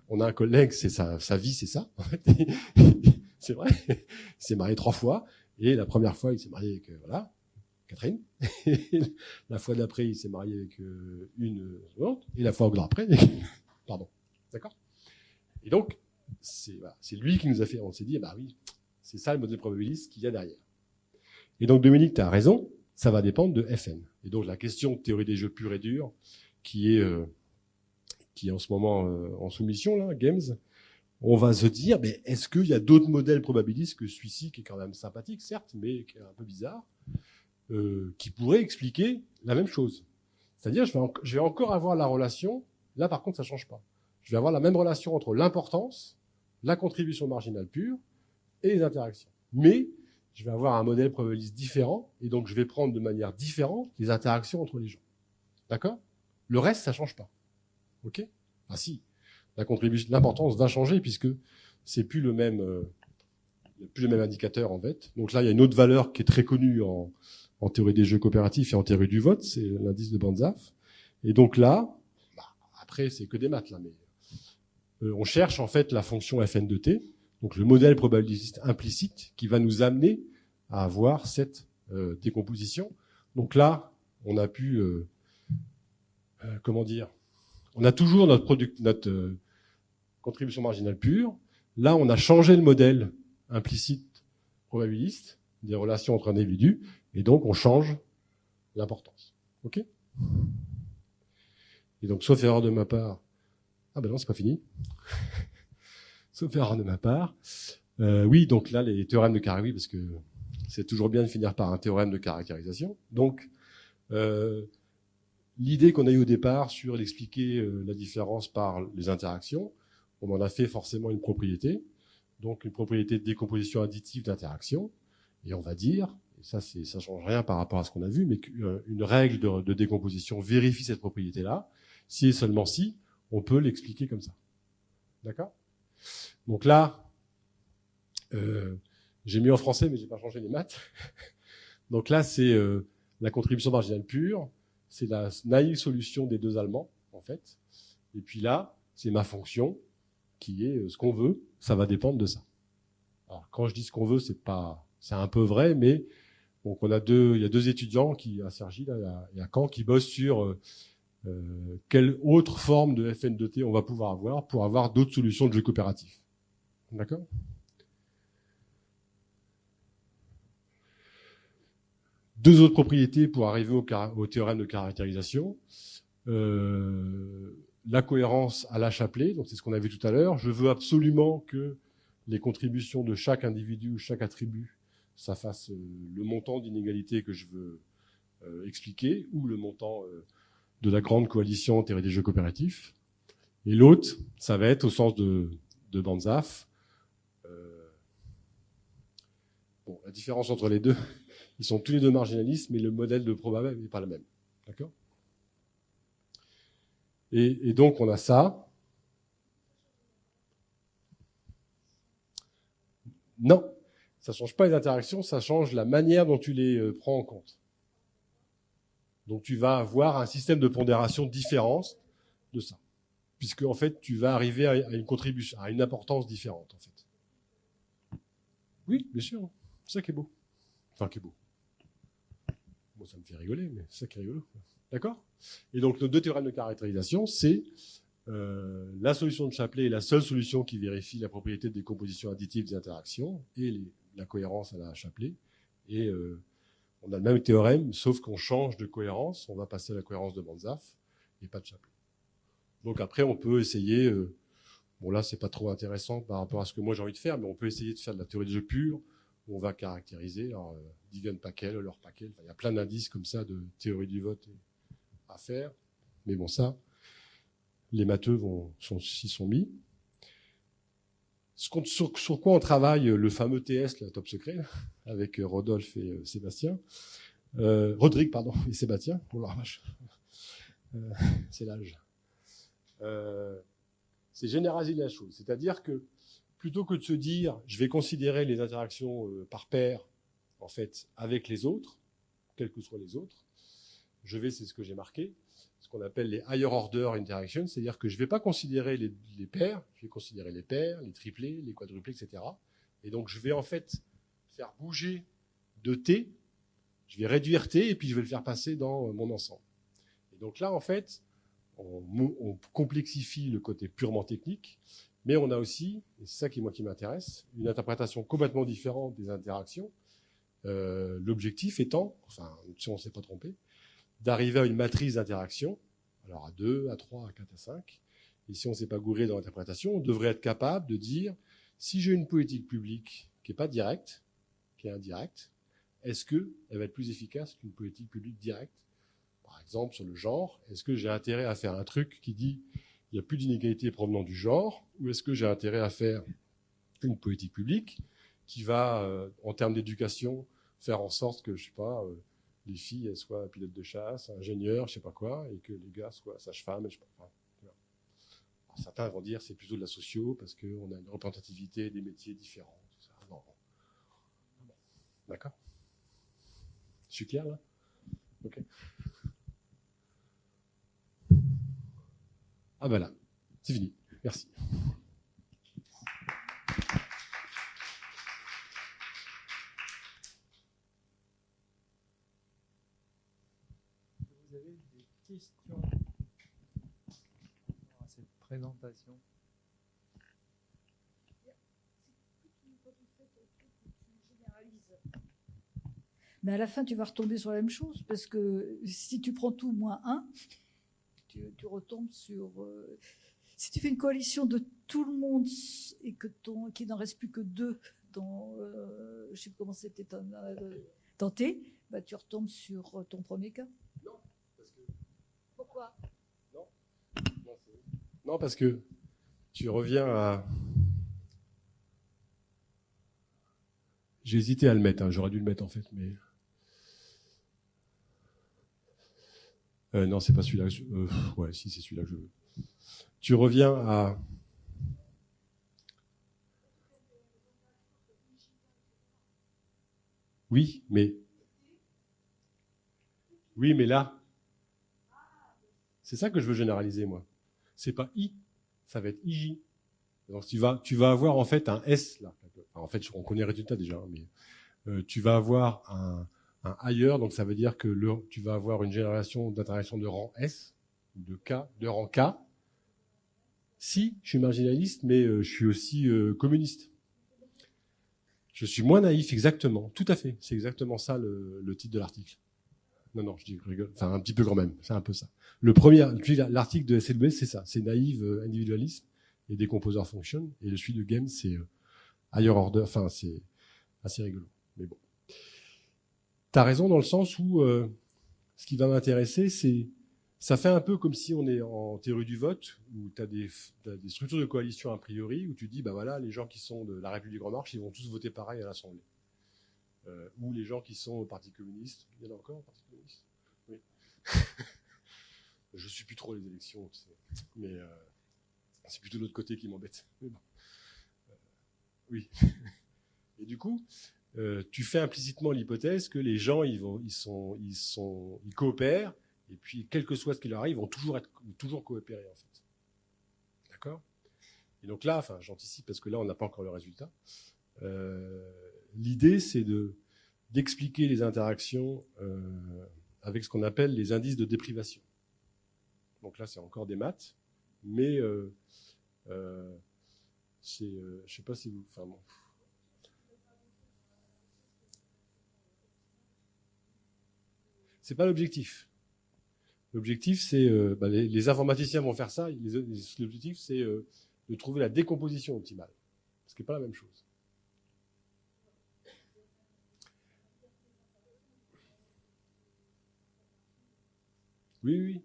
on a un collègue, c'est sa vie, c'est ça. En fait. C'est vrai. Il s'est marié 3 fois. Et la première fois, il s'est marié avec voilà, Catherine. La fois d'après, il s'est marié avec une autre. Et la fois d'après, pardon. D'accord? Et donc, c'est lui qui nous a fait. On s'est dit, bah oui, c'est ça le modèle probabiliste qu'il y a derrière. Et donc, Dominique, tu as raison, ça va dépendre de Fn. Et donc, la question de théorie des jeux pure et dure, qui est en ce moment en soumission, là, Games, on va se dire, mais est-ce qu'il y a d'autres modèles probabilistes que celui-ci, qui est quand même sympathique, certes, mais qui est un peu bizarre, qui pourraient expliquer la même chose? C'est-à-dire, je vais encore avoir la relation, là par contre, ça ne change pas. Je vais avoir la même relation entre l'importance, la contribution marginale pure et les interactions. Mais je vais avoir un modèle probabiliste différent, et donc je vais prendre de manière différente les interactions entre les gens. D'accord? Le reste, ça ne change pas. OK? Ah si, l'importance va changer, puisque c'est plus le même indicateur en fait. Donc là, il y a une autre valeur qui est très connue en théorie des jeux coopératifs et en théorie du vote, c'est l'indice de Banzhaf. Et donc là, après, c'est que des maths, là, mais on cherche en fait la fonction Fn de t, donc le modèle probabiliste implicite qui va nous amener à avoir cette décomposition. Donc là, on a pu, comment dire, on a toujours notre contribution marginale pure. Là, on a changé le modèle implicite probabiliste des relations entre individus, et donc on change l'importance. OK? Et donc, sauf erreur de ma part, ah ben non, c'est pas fini. Sauf erreur de ma part. Oui, donc là, les théorèmes de caractérisation, oui, parce que c'est toujours bien de finir par un théorème de caractérisation. Donc, l'idée qu'on a eue au départ sur l'expliquer la différence par les interactions, on en a fait forcément une propriété, donc une propriété de décomposition additive d'interaction, et on va dire, et ça change rien par rapport à ce qu'on a vu, mais qu'une règle de décomposition vérifie cette propriété-là, si et seulement si, on peut l'expliquer comme ça. D'accord? Donc là, j'ai mis en français, mais j'ai pas changé les maths. Donc là, c'est la contribution marginale pure, c'est la naïve solution des deux allemands, en fait. Et puis là, c'est ma fonction, qui est ce qu'on veut, ça va dépendre de ça. Alors, quand je dis ce qu'on veut, c'est un peu vrai, mais Donc il y a deux étudiants à Cergy là, et à Caen qui bossent sur quelle autre forme de FN2T on va pouvoir avoir pour avoir d'autres solutions de jeu coopératif. D'accord ? Deux autres propriétés pour arriver au théorème de caractérisation. La cohérence à la Shapley, donc c'est ce qu'on a vu tout à l'heure. Je veux absolument que les contributions de chaque individu ou chaque attribut, ça fasse le montant d'inégalité que je veux expliquer, ou le montant de la grande coalition en théorie des jeux coopératifs. Et l'autre, ça va être au sens de Banzhaf. Bon, la différence entre les deux, ils sont tous les deux marginalistes, mais le modèle de Probable n'est pas le même. D'accord ? Et donc, on a ça. Non, ça ne change pas les interactions, ça change la manière dont tu les prends en compte. Donc, tu vas avoir un système de pondération différent de ça. Puisque, en fait, tu vas arriver à une contribution, à une importance différente, en fait. Oui, bien sûr. C'est ça qui est beau. Enfin, qui est beau. Bon, ça me fait rigoler, mais c'est ça qui est rigolo. D'accord ? Et donc, nos deux théorèmes de caractérisation, c'est la solution de Shapley est la seule solution qui vérifie la propriété de décomposition additive des interactions et la cohérence à la Shapley. Et on a le même théorème, sauf qu'on change de cohérence. On va passer à la cohérence de Banzhaf et pas de Shapley. Donc après, on peut essayer... bon, là, c'est pas trop intéressant par rapport à ce que moi j'ai envie de faire, mais on peut essayer de faire de la théorie de jeu pure, où on va caractériser Divion-Packel, Euler-Packel. Enfin, il y a plein d'indices comme ça de théorie du vote à faire. Mais bon, ça, les matheux s'y sont mis. Sur quoi on travaille, le fameux TS, la top secret, avec Rodolphe et Sébastien. Rodrigue, pardon, et Sébastien. Oh la vache. C'est l'âge. C'est généraliser la chose. C'est-à-dire que plutôt que de se dire, je vais considérer les interactions par paire, en fait, avec les autres, quels que soient les autres, c'est ce que j'ai marqué, ce qu'on appelle les higher order interactions, c'est-à-dire que je ne vais pas considérer les paires, je vais considérer les paires, les triplés, les quadruplés, etc. Et donc, je vais en fait faire bouger de T, je vais réduire T, et puis je vais le faire passer dans mon ensemble. Et donc là, en fait, on complexifie le côté purement technique, mais on a aussi, et c'est ça qui m'intéresse, une interprétation complètement différente des interactions. L'objectif étant, enfin, si on ne s'est pas trompé, d'arriver à une matrice d'interaction, alors à 2, à 3, à 4, à 5. Et si on ne s'est pas gouré dans l'interprétation, on devrait être capable de dire, si j'ai une politique publique qui n'est pas directe, qui est indirecte, est-ce qu'elle va être plus efficace qu'une politique publique directe ? Par exemple, sur le genre, est-ce que j'ai intérêt à faire un truc qui dit il n'y a plus d'inégalité provenant du genre, ou est-ce que j'ai intérêt à faire une politique publique qui va, en termes d'éducation, faire en sorte que, je sais pas, les filles elles soient pilotes de chasse, ingénieurs, je sais pas quoi, et que les gars soient sages-femmes, je sais pas. Enfin, certains vont dire c'est plutôt de la socio parce qu'on a une représentativité des métiers différents. Tout ça. Non. D'accord ? Je suis clair là ? Ok. Ah ben là, c'est fini. Merci. Vous avez des questions à cette présentation? Mais à la fin, tu vas retomber sur la même chose, parce que si tu prends tout moins 1, tu retombes sur... si tu fais une coalition de tout le monde et qu'il n'en reste plus que 2 dans... je ne sais plus comment c'était dans T, bah, tu retombes sur ton premier cas. Non, parce que... Pourquoi ? Non, parce que tu reviens à... J'ai hésité à le mettre, hein. J'aurais dû le mettre en fait, mais... non, c'est pas celui-là. Ouais, si, c'est celui-là que je veux. Tu reviens à... Oui, mais là, c'est ça que je veux généraliser, moi. C'est pas I, ça va être IJ. Donc tu vas avoir en fait un S là. Enfin, en fait, on connaît le résultat déjà, mais tu vas avoir un ailleurs, donc ça veut dire que tu vas avoir une génération d'interaction de rang S, de rang K. Si, je suis marginaliste, mais je suis aussi communiste. Je suis moins naïf, exactement, tout à fait. C'est exactement ça le titre de l'article. Non, je rigole. Enfin, un petit peu quand même, c'est un peu ça. L'article de SLB, c'est ça, c'est naïve individualisme et décomposeur function, et le suite de game, c'est higher order, enfin, c'est assez rigolo, mais bon. T'as raison dans le sens où ce qui va m'intéresser, c'est ça fait un peu comme si on est en théorie du vote, où tu as des structures de coalition a priori, où tu dis, bah voilà, les gens qui sont de la République En Marche, ils vont tous voter pareil à l'Assemblée. Ou les gens qui sont au Parti communiste. Il y en a encore au Parti communiste? Oui. Je ne suis plus trop les élections, mais c'est plutôt l'autre côté qui m'embête. Mais bon. Oui. Et du coup, tu fais implicitement l'hypothèse que les gens, ils coopèrent, et puis quel que soit ce qui leur arrive, ils vont toujours coopérer en fait. D'accord? Et donc là, enfin, j'anticipe parce que là, on n'a pas encore le résultat. L'idée, c'est d'expliquer les interactions avec ce qu'on appelle les indices de déprivation. Donc là, c'est encore des maths, mais c'est, je sais pas si vous, enfin bon. C'est pas l'objectif. L'objectif, c'est les informaticiens vont faire ça. L'objectif, c'est de trouver la décomposition optimale, ce qui n'est pas la même chose. Oui.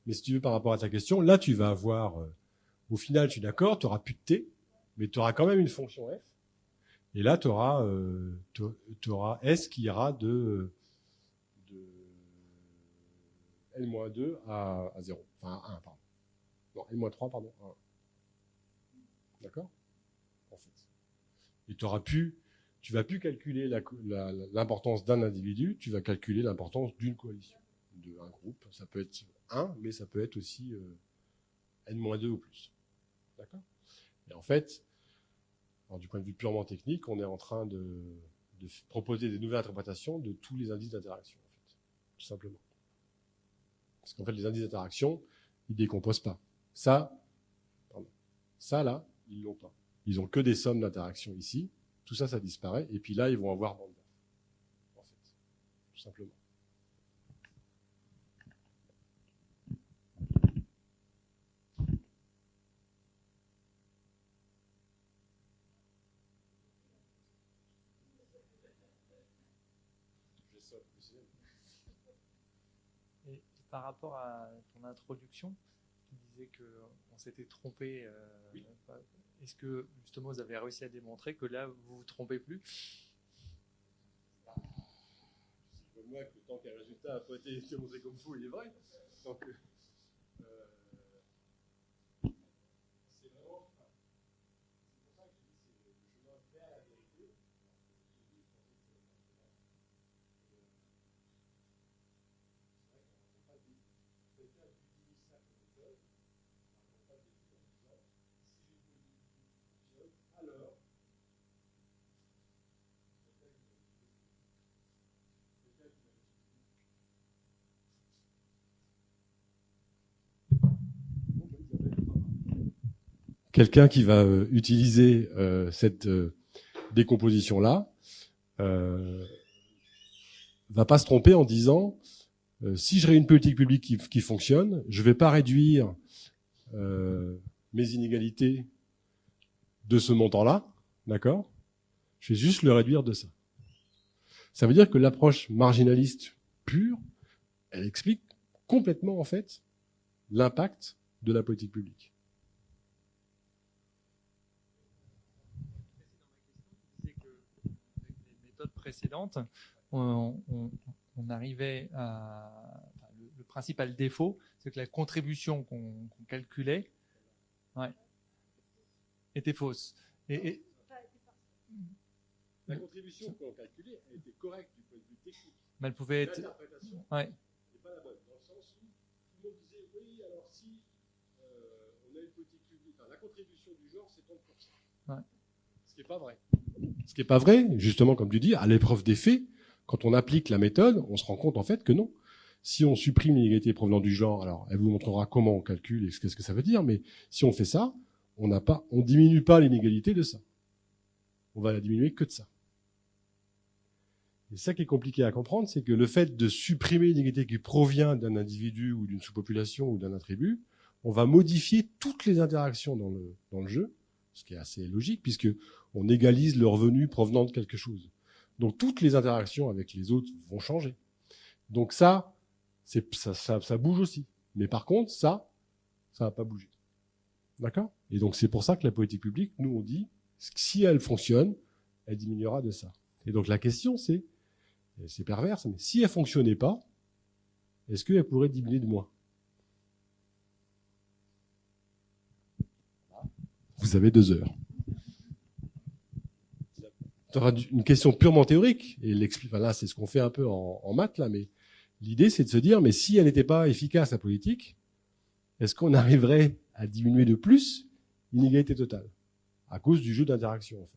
Mais si tu veux, par rapport à ta question, là, tu vas avoir, au final, tu es d'accord, tu n'auras plus de T, mais tu auras quand même une fonction F. Et là, tu auras S qui ira de N-2 à 0. Enfin, à 1, pardon. Non, N-3, pardon, à 1. D'accord? En fait. Et tu vas plus calculer l'importance d'un individu, tu vas calculer l'importance d'une coalition, d'un groupe. Ça peut être 1, mais ça peut être aussi N-2 ou plus. D'accord? Et en fait, alors, du point de vue purement technique, on est en train de proposer des nouvelles interprétations de tous les indices d'interaction, en fait, tout simplement. Parce qu'en fait, les indices d'interaction, ils ne décomposent pas. Ça, là, ils l'ont pas. Ils ont que des sommes d'interaction ici. Tout ça, ça disparaît. Et puis là, ils vont avoir bande en fait, tout simplement. Et par rapport à ton introduction, tu disais qu'on s'était trompé. Oui. Est-ce que justement vous avez réussi à démontrer que là vous vous trompez plus? Comme moi, que tant qu'un résultat n'a pas été démontré comme faux, il est vrai. Donc, c'est vraiment. C'est pour ça que je dis c'est le chemin vers la vérité. Quelqu'un qui va utiliser cette décomposition-là va pas se tromper en disant si je une politique publique qui fonctionne, je vais pas réduire mes inégalités de ce montant-là, d'accord? Je vais juste le réduire de ça. Ça veut dire que l'approche marginaliste pure, elle explique complètement en fait l'impact de la politique publique. Les méthodes précédentes, on arrivait à... Le principal défaut, c'est que la contribution qu'on calculait était fausse. La contribution qu'on calculait, elle était correcte du point de vue technique. Mais elle pouvait être... L'interprétation n'est pas la bonne, dans le sens où tout le monde disait oui, alors si on a une politique publique, la contribution du genre, c'est 30%. Ce qui n'est pas vrai. Ce qui n'est pas vrai, justement, comme tu dis, à l'épreuve des faits, Quand on applique la méthode, on se rend compte en fait que non. Si on supprime l'inégalité provenant du genre, alors elle vous montrera comment on calcule et qu'est-ce que ça veut dire, mais si on fait ça, on diminue pas l'inégalité de ça. On va la diminuer que de ça. Et ça qui est compliqué à comprendre, c'est que le fait de supprimer l'inégalité qui provient d'un individu ou d'une sous-population ou d'un attribut, on va modifier toutes les interactions dans le jeu, ce qui est assez logique, puisque on égalise le revenu provenant de quelque chose. Donc toutes les interactions avec les autres vont changer. Donc ça bouge aussi. Mais par contre, ça va pas bouger. D'accord? Et donc c'est pour ça que la politique publique, nous on dit, si elle fonctionne, elle diminuera de ça. Et donc la question c'est perverse, mais si elle fonctionnait pas, est-ce qu'elle pourrait diminuer de moins? Vous avez 2 heures. Tu auras une question purement théorique, et là c'est ce qu'on fait un peu en maths, là, mais l'idée c'est de se dire, mais si elle n'était pas efficace, la politique, est-ce qu'on arriverait à diminuer de plus l'inégalité totale? À cause du jeu d'interaction, en fait.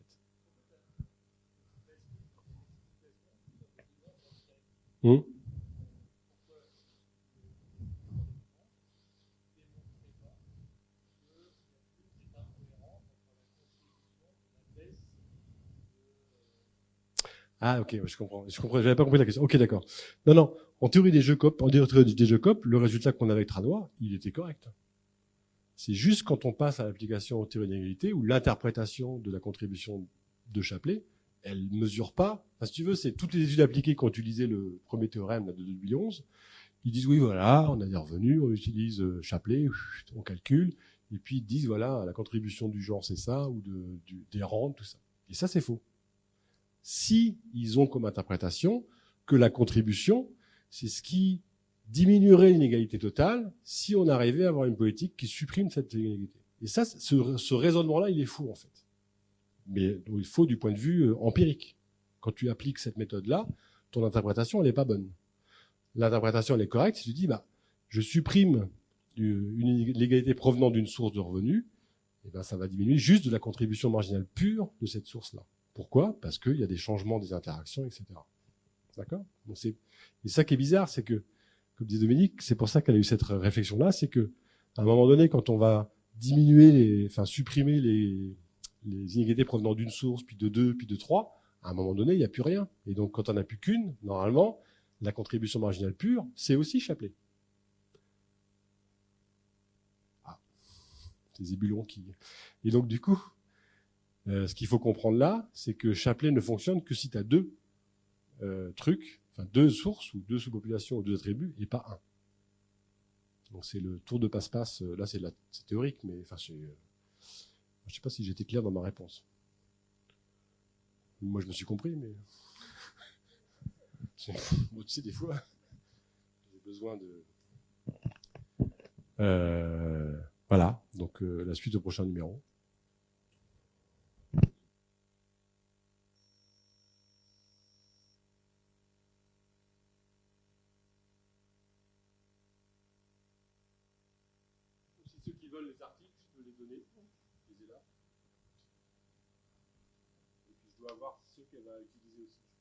Ah, ok, je comprends. J'avais pas compris la question. Ok, d'accord. Non. En théorie des jeux COP, le résultat qu'on avait avec Tranois, il était correct. C'est juste quand on passe à l'application en théorie d'inégalité, où l'interprétation de la contribution de Chapelet, elle mesure pas. Enfin, si tu veux, c'est toutes les études appliquées qui ont utilisé le premier théorème là, de 2011. Ils disent oui, voilà, on a des revenus, on utilise Chapelet, on calcule, et puis ils disent voilà, la contribution du genre c'est ça, ou des rentes, tout ça. Et ça, c'est faux. Si ils ont comme interprétation que la contribution, c'est ce qui diminuerait l'inégalité totale si on arrivait à avoir une politique qui supprime cette inégalité. Et ça, ce raisonnement-là, il est fou, en fait. Mais il faut du point de vue empirique. Quand tu appliques cette méthode-là, ton interprétation, elle n'est pas bonne. L'interprétation, elle est correcte si tu dis, je supprime une inégalité provenant d'une source de revenus, et ça va diminuer juste de la contribution marginale pure de cette source-là. Pourquoi? Parce qu'il y a des changements des interactions, etc. D'accord? Donc c'est ça qui est bizarre, c'est que, comme dit Dominique, c'est pour ça qu'elle a eu cette réflexion-là, c'est que à un moment donné, quand on va supprimer les inégalités provenant d'une source, puis de 2, puis de 3, à un moment donné, il n'y a plus rien. Et donc, quand on n'a plus qu'une, normalement, la contribution marginale pure, c'est aussi Chapelet. Ah, c'est Zébulon qui... Et donc, du coup, ce qu'il faut comprendre là, c'est que Chapelet ne fonctionne que si tu as 2 trucs, enfin 2 sources, ou 2 sous-populations, ou 2 attributs, et pas un. Donc c'est le tour de passe-passe, là c'est théorique, mais enfin je sais pas si j'étais clair dans ma réponse. Moi je me suis compris, mais moi, tu sais, des fois, j'ai besoin de... Voilà, donc la suite au prochain numéro. Ceux qui veulent les articles, je peux les donner. Je les ai là. Et puis je dois avoir ceux qu'elle va utiliser aussi.